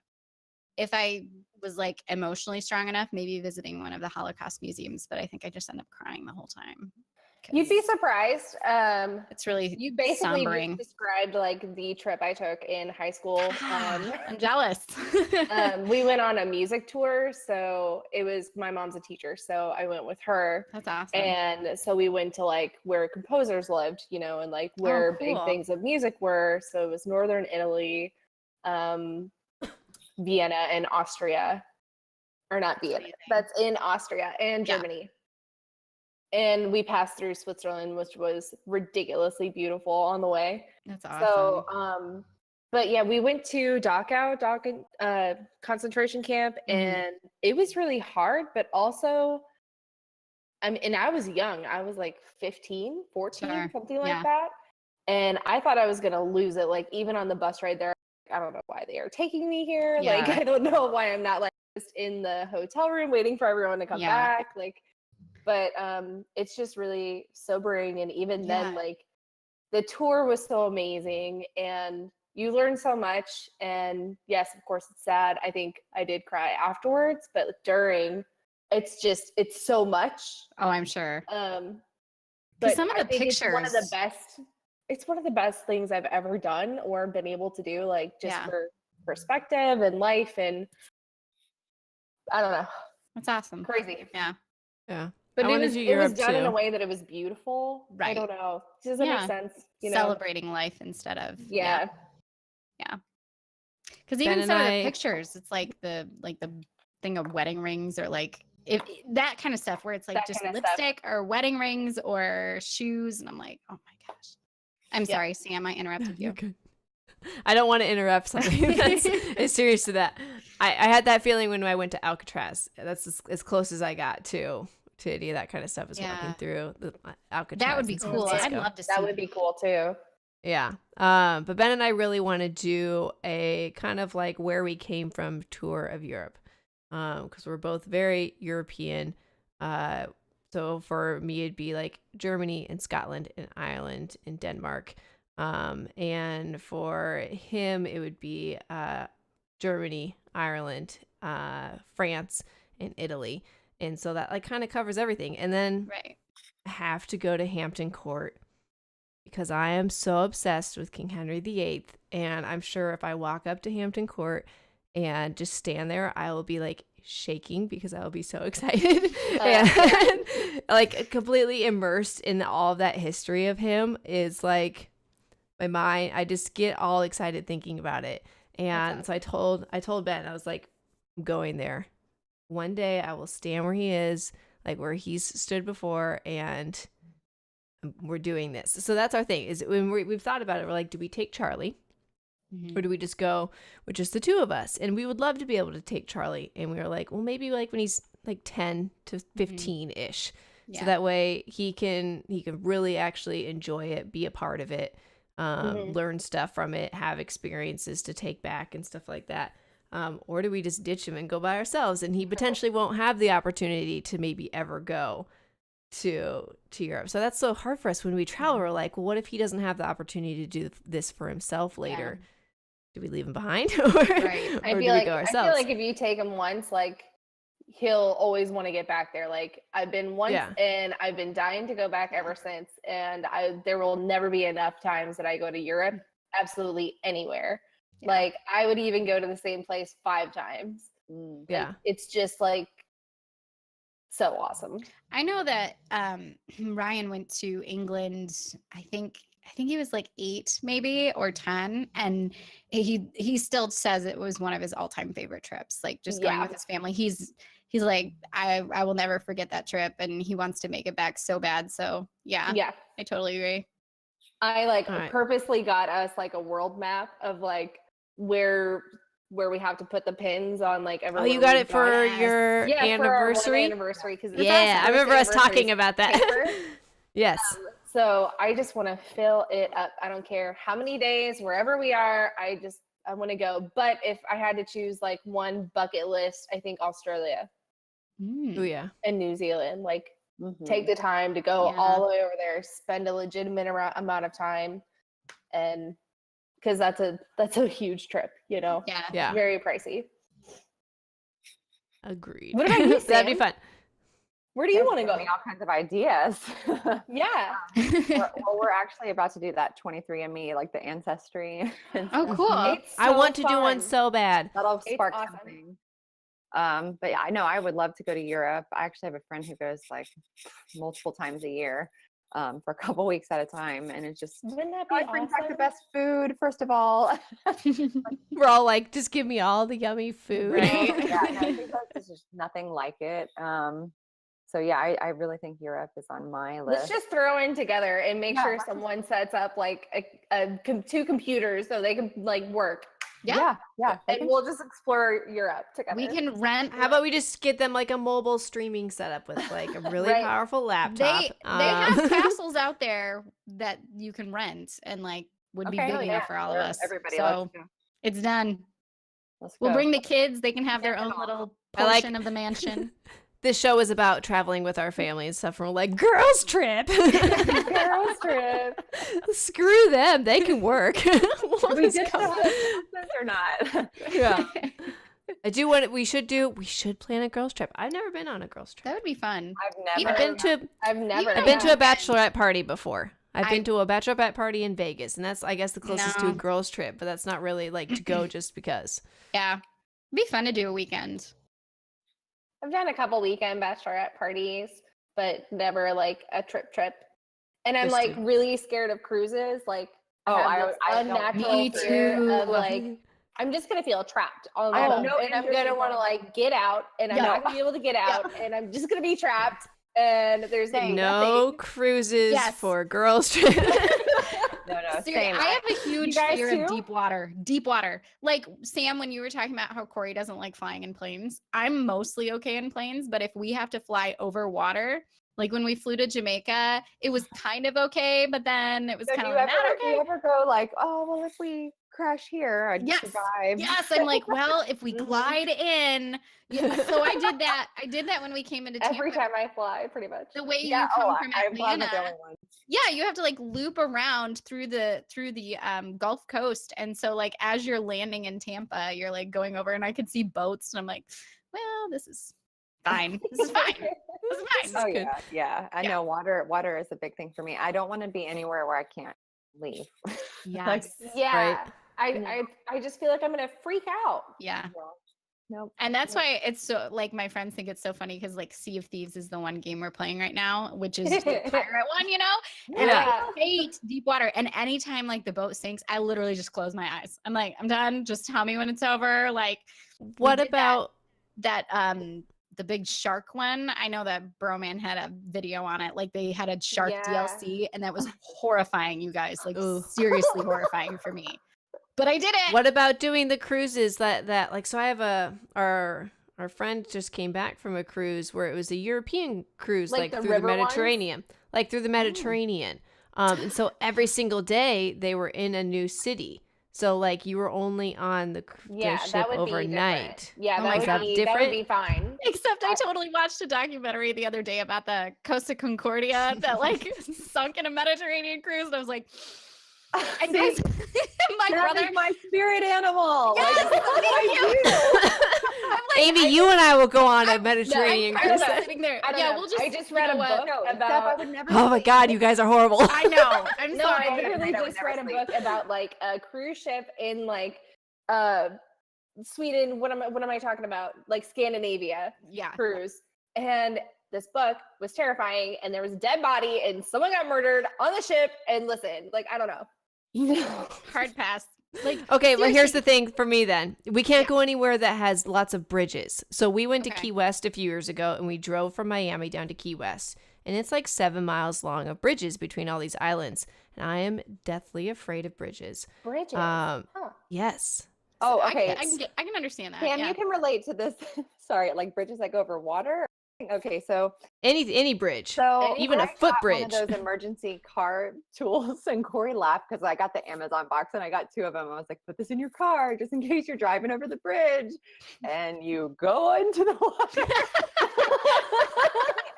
If I was like emotionally strong enough, maybe visiting one of the Holocaust museums, but I think I just end up crying the whole time. You'd be 'cause surprised. It's really You basically sombering. just described like the trip I took in high school. I'm jealous. We went on a music tour, so it was my mom's a teacher, so I went with her. That's awesome. And so we went to like where composers lived, and like where big cool. things of music were. So it was northern Italy, Vienna and Austria, or not Vienna. amazing. That's in Austria and Yeah. Germany. And we passed through Switzerland, which was ridiculously beautiful on the way. That's awesome. So, but yeah, we went to Dachau concentration camp, Mhm. and it was really hard, but also, and I was young. I was like 15, 14, Sure. something like Yeah. that. And I thought I was going to lose it. Like, even on the bus ride there, I don't know why they are taking me here. Like, Yeah. I don't know why I'm not like just in the hotel room waiting for everyone to come Yeah. back. Like, but it's just really sobering. And even then, Yeah. like, the tour was so amazing and you learn so much. And yes, of course, it's sad. I think I did cry afterwards, but during, it's so much. Oh, I'm sure. But some of I the think it's one of the pictures- best. It's one of the best things I've ever done or been able to do, like just Yeah. for perspective and life, and I don't know, That's awesome. crazy. Yeah. Yeah. But I it wanna was do it was Europe done in a too. way that it was beautiful. I Right. don't know. Does that Yeah. make sense? Celebrating life instead of Yeah. Because Ben even and some of the I- pictures, it's like the thing of wedding rings or like if that kind of stuff where it's like That just kind of stuff. lipstick or wedding rings or shoes, and I'm like, oh my gosh. I'm Yeah. sorry, Sam, I interrupted you. Okay. I don't want to interrupt something that's as serious to that. I had that feeling when I went to Alcatraz. That's as close as I got to any of that kind of stuff, is walking Yeah. through the Alcatraz. That would be in San cool. I'd Francisco. love to see That would be cool too. Yeah. But Ben and I really want to do a kind of like where we came from tour of Europe. Because we're both very European. So for me, it'd be like Germany and Scotland and Ireland and Denmark. And for him, it would be Germany, Ireland, France, and Italy. And so that like kind of covers everything. And then right. I have to go to Hampton Court because I am so obsessed with King Henry VIII. And I'm sure if I walk up to Hampton Court and just stand there, I will be like shaking because I will be so excited. And like completely immersed in all of that history of him is like my mind. I just get all excited thinking about it. And so I told Ben, I was like, I'm going there. One day I will stand where he is, like where he's stood before, and we're doing this. So that's our thing, is when we've thought about it, we're like, do we take Charlie? Or do we just go with just the two of us? And we would love to be able to take Charlie. And we were like, well, maybe like when he's like 10 to 15-ish. Yeah. So that way he can really actually enjoy it, be a part of it, learn stuff from it, have experiences to take back and stuff like that. Or do we just ditch him and go by ourselves? And he potentially won't have the opportunity to maybe ever go to Europe. So that's so hard for us when we travel. We're like, well, what if he doesn't have the opportunity to do this for himself later? Do we leave him behind? Or, Right. I or do feel we like go ourselves? if you take him once, like he'll always want to get back there. Like I've been once Yeah. and I've been dying to go back ever since. And there will never be enough times that I go to Europe, absolutely anywhere. Yeah. Like I would even go to the same place 5 times. Like, Yeah. it's just like so awesome. I know that Ryan went to England. I think he was like 8 maybe or 10, and he still says it was one of his all-time favorite trips. Like just going Yeah. with his family. He's like, I will never forget that trip, and he wants to make it back so bad. So yeah, Yeah. I totally agree. I like All right. purposely got us like a world map of like where we have to put the pins on like Oh, everywhere. you got we've it for Yes. your yeah, for our wedding anniversary? anniversary because Yeah, I remember us talking about that. Yes. So I just want to fill it up. I don't care how many days, wherever we are. I want to go. But if I had to choose like one bucket list, I think Australia Oh yeah. and New Zealand. Like Mhm. take the time to go Yeah. all the way over there, spend a legitimate amount of time, and because that's a huge trip, you know. Yeah. Yeah. Very pricey. Agreed. What about you, That'd be Sam? fun. Where do you want to go? All kinds of ideas. Yeah. We're actually about to do that 23andMe, like the ancestry. and Oh, stuff. cool. It's I so want to do one fun. so bad. That'll It's spark awesome. something. But yeah, I know I would love to go to Europe. I actually have a friend who goes like multiple times a year, for a couple weeks at a time, and it's just Wouldn't that be it brings back the awesome? best food. First of all, We're all like, just give me all the yummy food. Right. yeah, no, I think there's just nothing like it. So yeah, I really think Europe is on my list. Let's just throw in together and make Yeah, sure let's just- someone sets up like two computers so they can like work, Yeah. yeah. and we'll just explore Europe together. We can rent. How about we just get them like a mobile streaming setup with like a really Right. powerful laptop? They have castles out there that you can rent and like would be Okay, big yeah, enough for all of sure. us. Everybody, so let's go. it's done. Let's We'll go. bring the kids. They can have their Yeah. own little I like- portion of the mansion. This show is about traveling with our family and stuff. And we're like, girls trip. Girls trip. Screw them. They can work. We'll we just did go. this or not? Yeah. I do want we should plan a girls trip. I've never been on a girls trip. That would be fun. I've Even never I've been to I've never. I've a Yeah. bachelorette party before. I've been to a bachelorette party in Vegas, and that's I guess the closest to a No. girls trip, but that's not really like to go just because. Yeah. It'd be fun to do a weekend. I've done a couple weekend bachelorette parties, but never like a trip. And I'm Just like to- really scared of cruises. Like, Oh, have this I don't- unnatural Me fear too. of like I'm just gonna feel trapped on I the have boat, no and I'm interest gonna in want to that. like get out, and I'm Yeah. not gonna be able to get out, and I'm just gonna be trapped. And there's gonna be No nothing. cruises Yes. for girls trip. No, Seriously, same. I have a huge guys fear too? of deep water. Deep water. Like Sam, when you were talking about how Corey doesn't like flying in planes, I'm mostly okay in planes, but if we have to fly over water, like when we flew to Jamaica, it was kind of okay, but then it was So kind do of you not ever, okay. do you ever go like, oh well, if we crash here, I'd Yes. survive? Yes, I'm like, well, if we Mhm. glide in, yeah. So I did that. I did that when we came into Tampa. Every time I fly, pretty much. The way Yeah. you come Oh, from I'm not the Atlanta, only one. yeah, you have to like loop around through the Gulf Coast, and so like as you're landing in Tampa, you're like going over, and I could see boats, and I'm like, well, this is fine. This is fine. This is fine. Oh good. yeah. I Yeah. know water is a big thing for me. I don't want to be anywhere where I can't leave. Yes. Yeah. I just feel like I'm gonna freak out. Yeah. Nope. And that's why it's so like my friends think it's so funny because like Sea of Thieves is the one game we're playing right now, which is the pirate one, you know? And I hate deep water. And anytime like the boat sinks, I literally just close my eyes. I'm like, I'm done. Just tell me when it's over. Like What did about that the big shark one? I know that Broman had a video on it. Like they had a shark Yeah. DLC, and that was horrifying, you guys. Like Ooh. seriously horrifying for me. But I did it. what about doing the cruises that like so I have our friend just came back from a cruise where it was a European cruise Like like the through the river ones? Mediterranean. Like through the Mediterranean. And so every single day they were in a new city. So like you were only on the Yeah, ship that would overnight. be different. Yeah, Oh my that God. would be Different? fine. Except I totally watched a documentary the other day about the Costa Concordia that like sunk in a Mediterranean cruise, and I was like, and guys, my That brother. is my spirit animal. Yes, Like, thank you. I'm like, Amy, you and I will go on a I'm Mediterranean I cruise. don't know. sitting there. I don't Yeah, know. we'll just. I just you read know a what? book no, Steph, about. I would never. Oh my sleep. God, you guys are horrible. I know. I'm No, sorry. I literally I would just never read a sleep. book about like a cruise ship in like uh Sweden. What am I talking about? Like Scandinavia Yeah. cruise. And this book was terrifying, and there was a dead body, and someone got murdered on the ship. And listen, like I don't know. Hard pass. Like Okay, well, here's seriously. the thing for me then. We can't Yeah. go anywhere that has lots of bridges. So we went to Okay. Key West a few years ago and we drove from Miami down to Key West. and it's like 7 miles long of bridges between all these islands. And I am deathly afraid of bridges. Bridges. Yes. Oh, I okay. can understand that. Pam, yeah. you can relate to this. Sorry, like bridges that go over water. Okay, so Any bridge. so Even a I got footbridge. one of those emergency car tools, and Corey laughed because I got the Amazon box and I got 2 of them. I was like, put this in your car just in case you're driving over the bridge and you go into the water.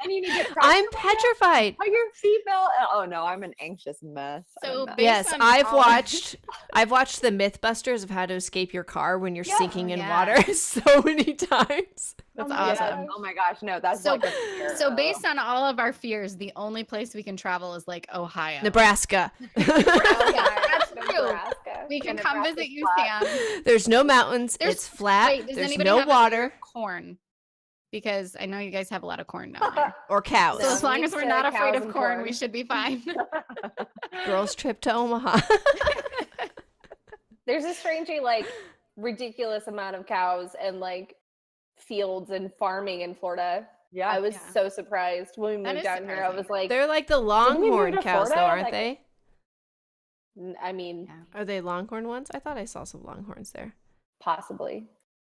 And you need to I'm petrified. put your seatbelt. Oh no, I'm an anxious mess. So I'm a mess. based Yes, on I've all- watched the Mythbusters of how to escape your car when you're sinking in yeah. water so many times. That's Oh my awesome. gosh. Oh my gosh, no, that's So- like a fear. So based on all of our fears, the only place we can travel is like Ohio. Nebraska. Oh, Yeah, that's true. Nebraska. We can Yeah, come Nebraska's visit you, flat. Sam. There's no mountains. There's- It's flat. Wait, does There's anybody no have water corn? Because I know you guys have a lot of corn down there. or cows. So as long me as we're too, not afraid cows of and corn, corn. we should be fine. Girls trip to Omaha. There's a strangely like ridiculous amount of cows and like fields and farming in Florida. Yeah, I was Yeah. so surprised when we That moved is down here. I was like, They're like the we move longhorn to cows, though, Florida? aren't Like- they? I mean, Yeah. Are they longhorn ones? I thought I saw some longhorns there. possibly.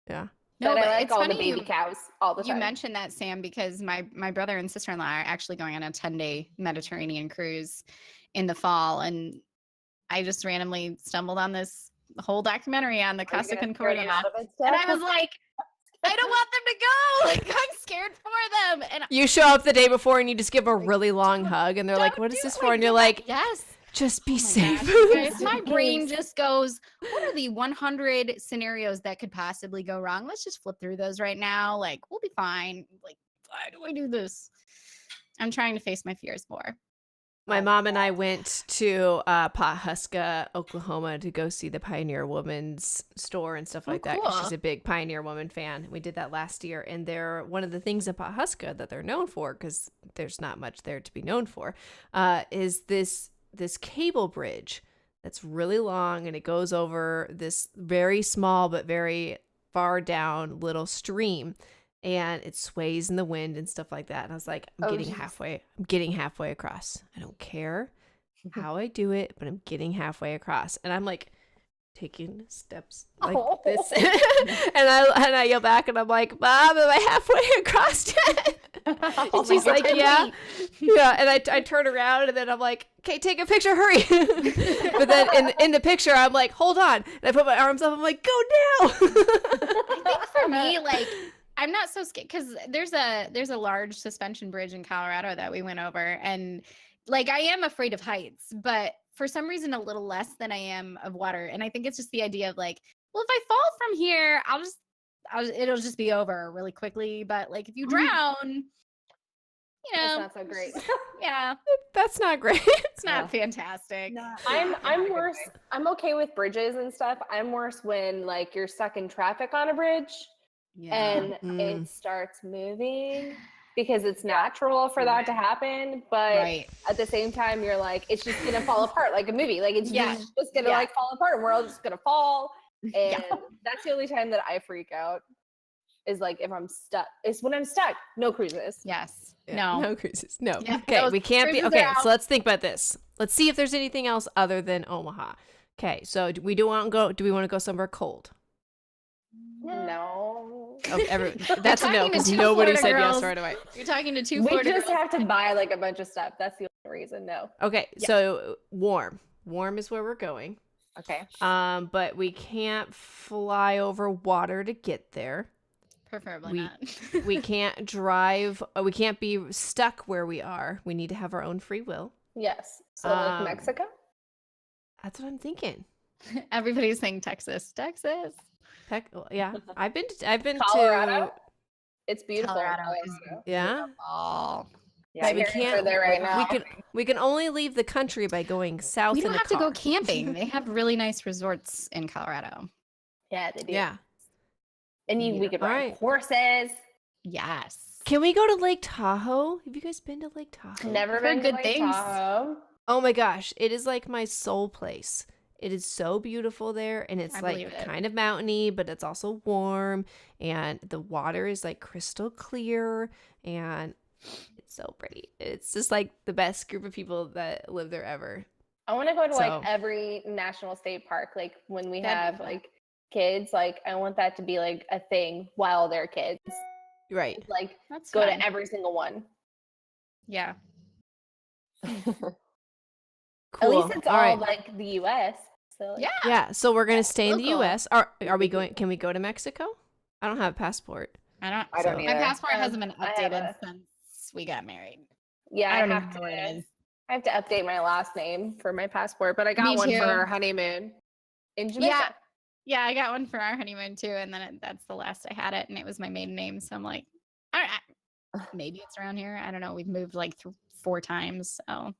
Yeah. No, but but I like it's all the funny baby you- cows all the You time. mentioned that, Sam, because my brother and sister-in-law are actually going on a 10-day Mediterranean cruise in the fall, and I just randomly stumbled on this whole documentary on the Are you Costa gonna scare them Concordia, out of it, and Steph? I was like, I don't want them to go. Like, I'm scared for them. And You show up the day before and you just give a really long hug, and they're like, don't "What is do this it for?" And you're like, yes. "Just be Oh my safe." gosh, you guys, my brain just goes, what are the 100 scenarios that could possibly go wrong? Let's just flip through those right now. Like, we'll be fine. Like, why do I do this? I'm trying to face my fears more. My mom and I went to Pawhuska, Oklahoma to go see the Pioneer Woman's store and stuff Oh, like that. 'Cause cool. she's a big Pioneer Woman fan. We did that last year. And they're one of the things in Pawhuska that they're known for, because there's not much there to be known for, is this cable bridge that's really long, and it goes over this very small but very far down little stream. And it sways in the wind and stuff like that. And I was like, I'm Oh, getting jeez. halfway. I'm getting halfway across. I don't care how I do it, but I'm getting halfway across. And I'm like taking steps like this. and I yell back and I'm like, Mom, am I halfway across yet? Oh And she's my like, God. yeah. Yeah. And I turn around and then I'm like, okay, take a picture, hurry. But then in the picture, I'm like, hold on. And I put my arms up. I'm like, go now. I think for me, like, I'm not so scared because there's a large suspension bridge in Colorado that we went over, and like I am afraid of heights, but for some reason a little less than I am of water. And I think it's just the idea of like, well, if I fall from here, it'll just be over really quickly. But like if you drown, you It's know, not so great. yeah, That's not great. it's not Yeah. fantastic. I'm worse. I'm okay with bridges and stuff. I'm worse when like you're stuck in traffic on a bridge Yeah. and Mm. it starts moving because it's natural for that to happen. But Right. at the same time, you're like, it's just gonna fall apart like a movie. Like it's Yeah. just gonna Yeah. like fall apart and we're all just gonna fall. And that's the only time that I freak out is like if I'm stuck. It's when I'm stuck. No cruises. Yes. Yeah, No. no cruises. No. Yeah, Okay, those we can't be. cruises are Okay, out. so let's think about this. Let's see if there's anything else other than Omaha. Okay, so do we want to go? Do we want to go somewhere cold? No. Oh, that's a no talking to because two nobody Florida said yes girls. right away. You're talking to two We Florida just girls. have to buy like a bunch of stuff. That's the only reason. No. Okay, Yeah. so warm. Warm is where we're going. Okay. But we can't fly over water to get there. Preferably we- not. We can't drive. We can't be stuck where we are. We need to have our own free will. Yes. So like Um, Mexico. That's what I'm thinking. Everybody's saying Texas. Texas. Heck, yeah, I've been Colorado? to. It's beautiful. in Colorado is Colorado. Yeah, Oh. Yeah, My we parents are can't. there right now. We can only leave the country by going south. We don't in a have to go car. camping. They have really nice resorts in Colorado. Yeah, they do. Yeah. And we could ride Alright. horses. Yes. Can we go to Lake Tahoe? Have you guys been to Lake Tahoe? Never Heard been to good Lake things. Tahoe. Oh my gosh, it is like my soul place. It is so beautiful there, and it's I like believe it. kind of mountainy, but it's also warm, and the water is like crystal clear, and It's so pretty. It's just like the best group of people that live there ever. I want to go to So- like every national state park. Like when we That'd be have fun. like kids, like I want that to be like a thing while they're kids. Right. Like That's go fun. to every single one. Yeah. Cool. At least it's all right. like the U.S. So like, Yeah. Yeah. So we're gonna stay in the local. U.S. Are we going? Can we go to Mexico? I don't have a passport. I don't. I don't So- My either. passport hasn't been I have updated a- since we got married. yeah, I I don't have even to. know where it is. I have to update my last name for my passport, but I got Me one too. for our honeymoon in Jamaica. Yeah, I got one for our honeymoon too, and then that's the last I had it, and it was my maiden name. So I'm like, maybe it's around here. I don't know. We've moved like 4 times, so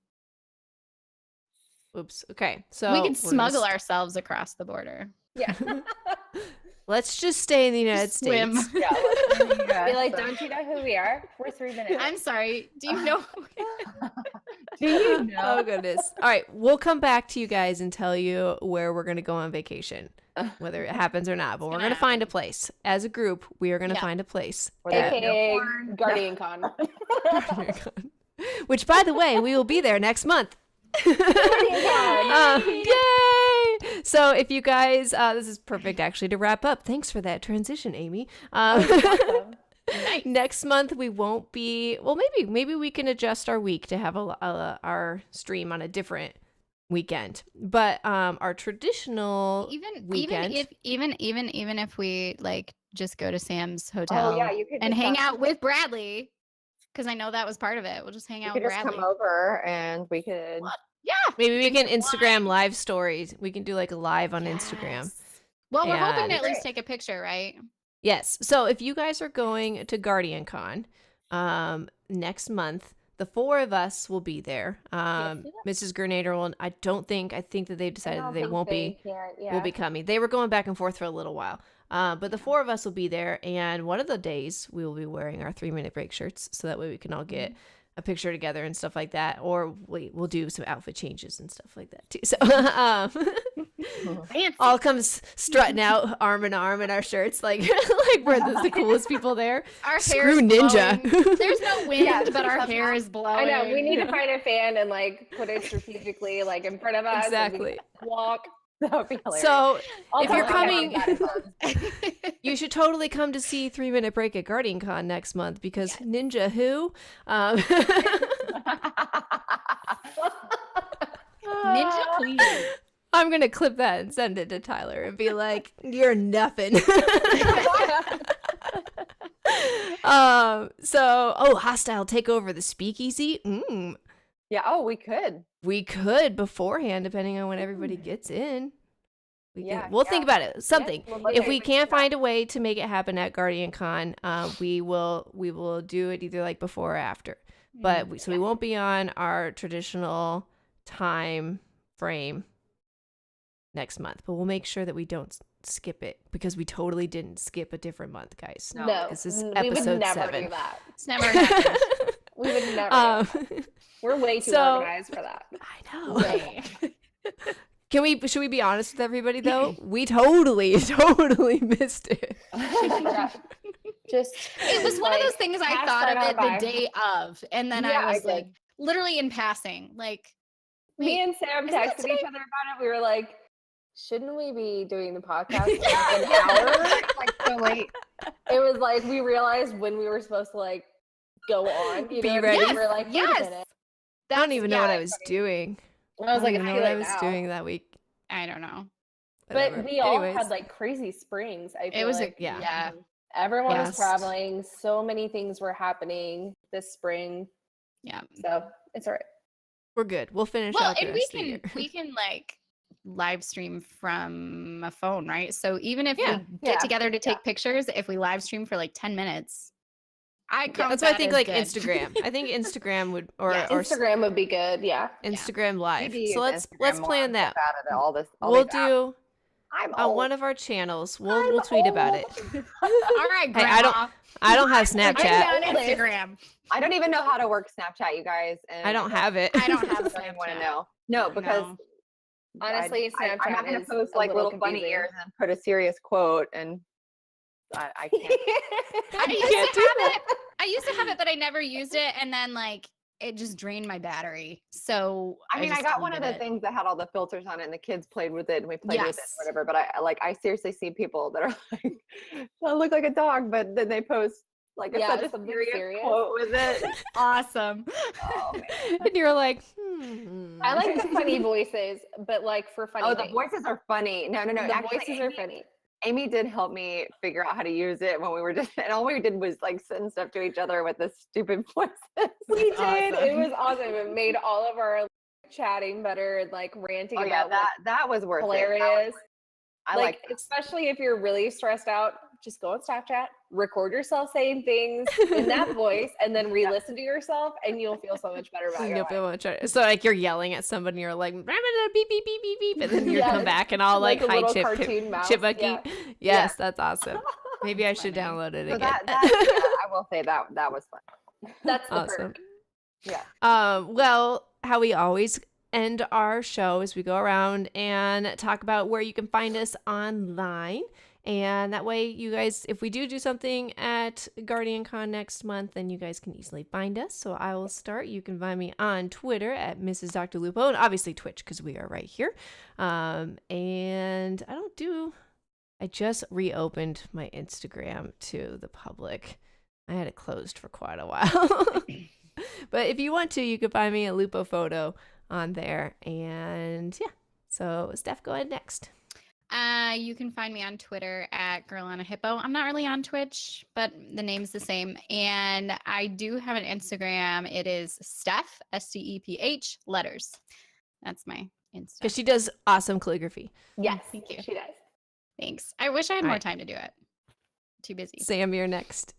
Oops. Okay. So we could we're gonna smuggle ourselves across the border. Yeah. Let's just stay in the United Swim. States. Yeah, let's go to the US, Be like, so- don't you know who we are? We're 3 minutes. I'm sorry. Do you know? Do you know? Oh goodness. All right, we'll come back to you guys and tell you where we're gonna go on vacation, whether it happens or not. But we're gonna gonna find a place as a group. We are gonna Yeah. find a place. Where there's that- no AKA porn. Guardian Con. Which, by the way, we will be there next month. Con. Yay! So if you guys, this is perfect actually to wrap up. Thanks for that transition, Amy. Awesome. Nice. Next month we won't be. Well, maybe we can adjust our week to have our stream on a different weekend. But our traditional weekend. even if we like just go to Sam's hotel Oh yeah, you could and just hang have- out with Bradley, because I know that was part of it. We'll just hang You out could with just Bradley. come over and we could. Yeah. Maybe we can Drink some Instagram live stories. We can do like a live on Instagram. Yes. Well, we're hoping to And- at least take a picture, right? Yes. So if you guys are going to Guardian Con next month, the 4 of us will be there. Mrs. Grenadier will. I think that they've decided that they won't be. Will be coming. They were going back and forth for a little while. But the 4 of us will be there, and one of the days we will be wearing our 3-minute break shirts, so that way we can all get a picture together and stuff like that. Or we'll do some outfit changes and stuff like that too. So Fancy. all comes strutting out arm in arm in our shirts, like we're the coolest people there. Our Screw hair's ninja. blowing. There's no wind, Yeah, but our somehow- hair is I blowing. know. We need to find a fan and like put it strategically like in front of us. and we Exactly. can walk. That would be hilarious. So I'll If talk you're about coming- it. you should totally come to see 3-minute break at Guardian Con next month, because Ninja who Ninja Queen. I'm gonna clip that and send it to Tyler and be like, "You're nothing." Hostile take over the speakeasy. Yeah. Oh, we could. We could beforehand, depending on when everybody gets in. Yeah, We'll think about it. Something. we'll look If at we it. can't find a way to make it happen at Guardian Con, we will do it either like before or after. But we won't be on our traditional time frame next month. But we'll make sure that we don't skip it, because we totally didn't skip a different month, guys. No. This is we would episode never 7. do that. It's never happened. We would never. Um, do that. We're way too so- organized for that. I know. Way. Should we be honest with everybody though? We totally missed it. Just It was one of those things I hashtag thought of our it vibe. the day of, and then Yeah, I I was like, did. literally in passing, like, me wait, and Sam isn't it texted today? each other about it. We were like, shouldn't we be doing the podcast in like an hour? Like so late. It was like we realized when we were supposed to like go on. You Be know, ready. We were like, wait Yes. a minute. I don't even know what yeah, I was doing. I was like, I it's don't too know what I late was now. doing that week. I don't know. But Whatever. we all Anyways. had like crazy springs. I feel It was like. yeah. Everyone Yes. was traveling. So many things were happening this spring. Yeah. So it's all right. We're good. We'll finish Well, out the and we rest of the can year. we can like live stream from a phone, right? So even if Yeah. we get Yeah. together to take pictures, if we live stream for like 10 minutes, I count That's why I that think as like good. Instagram. I think Instagram would or Instagram would be good. Yeah. Instagram live. Maybe So use let's Instagram more plan and that. flip out of all this. all We'll these apps. do I'm on old. one of our channels. We'll tweet about it. All right, Hey, grandma. I don't have I'm Snapchat. on Snapchat. Instagram. I don't even know how to work Snapchat, you guys. And I don't have it. I don't have I don't even want to Snapchat. know. No, because No. Honestly, I'm not Snapchat going to is post a like little little bunny confusing. ears and put a serious quote, and I can't. I used can't to do have it. I used to have it, but I never used it, and then like it just drained my battery. So I mean, I just got one of the deleted it. things that had all the filters on it, and the kids played with it, and we played with it, Yes. whatever. But I seriously see people that are like, I look like a dog, but then they post like Yeah, such a something serious serious. quote with it. Awesome. Oh man. And you're like, I like the funny voices, but like for funny Oh, the things. voices are funny. No. The Actually, voices are funny. Amy did help me figure out how to use it when we were just, and all we did was like send stuff to each other with the stupid voices. We did. It awesome. was awesome. It made all of our chatting better and like ranting Oh yeah, about that was worth it. hilarious. I Like, like especially if you're really stressed out, just go on Snapchat, record yourself saying things in that voice, and then re-listen to yourself, and you'll feel so much better about your you'll life. feel much better. So like you're yelling at somebody, and you're like beep beep beep beep beep, and then you Yes. come back and all like a hi little chip cartoon mouse. chipmunky. Yeah. Yes, that's awesome. Maybe I That's should funny. download it so again. I will say that was fun. That's the Awesome. perk. Yeah. Well, how we always end our show is we go around and talk about where you can find us online. And that way, you guys, if we do something at Guardian Con next month, then you guys can easily find us. So I will start. You can find me on Twitter at Mrs. Dr. Lupo, and obviously Twitch because we are right here. And I just reopened my Instagram to the public. I had it closed for quite a while. But if you want to, you can find me at Lupo Photo on there. And yeah, so Steph, go ahead next. You can find me on Twitter at Girl on a Hippo. I'm not really on Twitch, but the name's the same. And I do have an Instagram. It is Steph, STEPH, letters. That's my Insta. Because she does awesome calligraphy. Yes, Thank you. she does. Thanks. I wish I had All more right. time to do it. Too busy. Sam, you're next.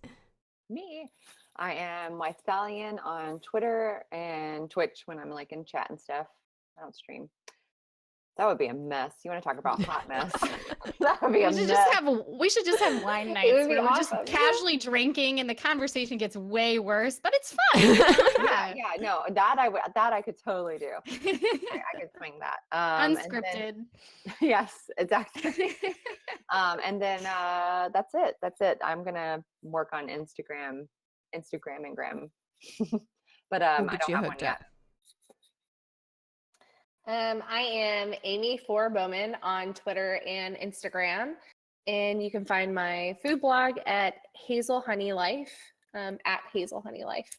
Me. I am my stallion on Twitter and Twitch when I'm like in chat and stuff. I don't stream. That would be a mess. You want to talk about hot mess? That would be a We should mess. just have wine It nights would be where we're just awesome. casually drinking and the conversation gets way worse, but it's fun. Yeah, no, that I could totally do. I could swing that. And then- Unscripted. yes, exactly. And then that's it. I'm gonna work on Instagram and Gram. But I We'll get don't you have one hooked yet. up. I am Amy for Bowman on Twitter and Instagram. And you can find my food blog at Hazel Honey Life, at Hazel Honey Life.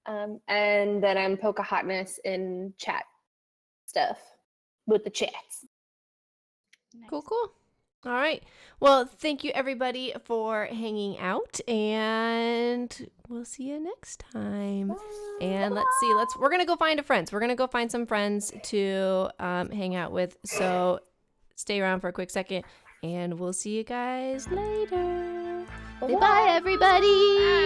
And then I'm Pocahontas in chat stuff with the chats. Cool. All right. Well, thank you everybody for hanging out, and we'll see you next time. And we're gonna go find We're gonna go find some friends to hang out with. So stay around for a quick second, and we'll see you guys later. Bye, everybody.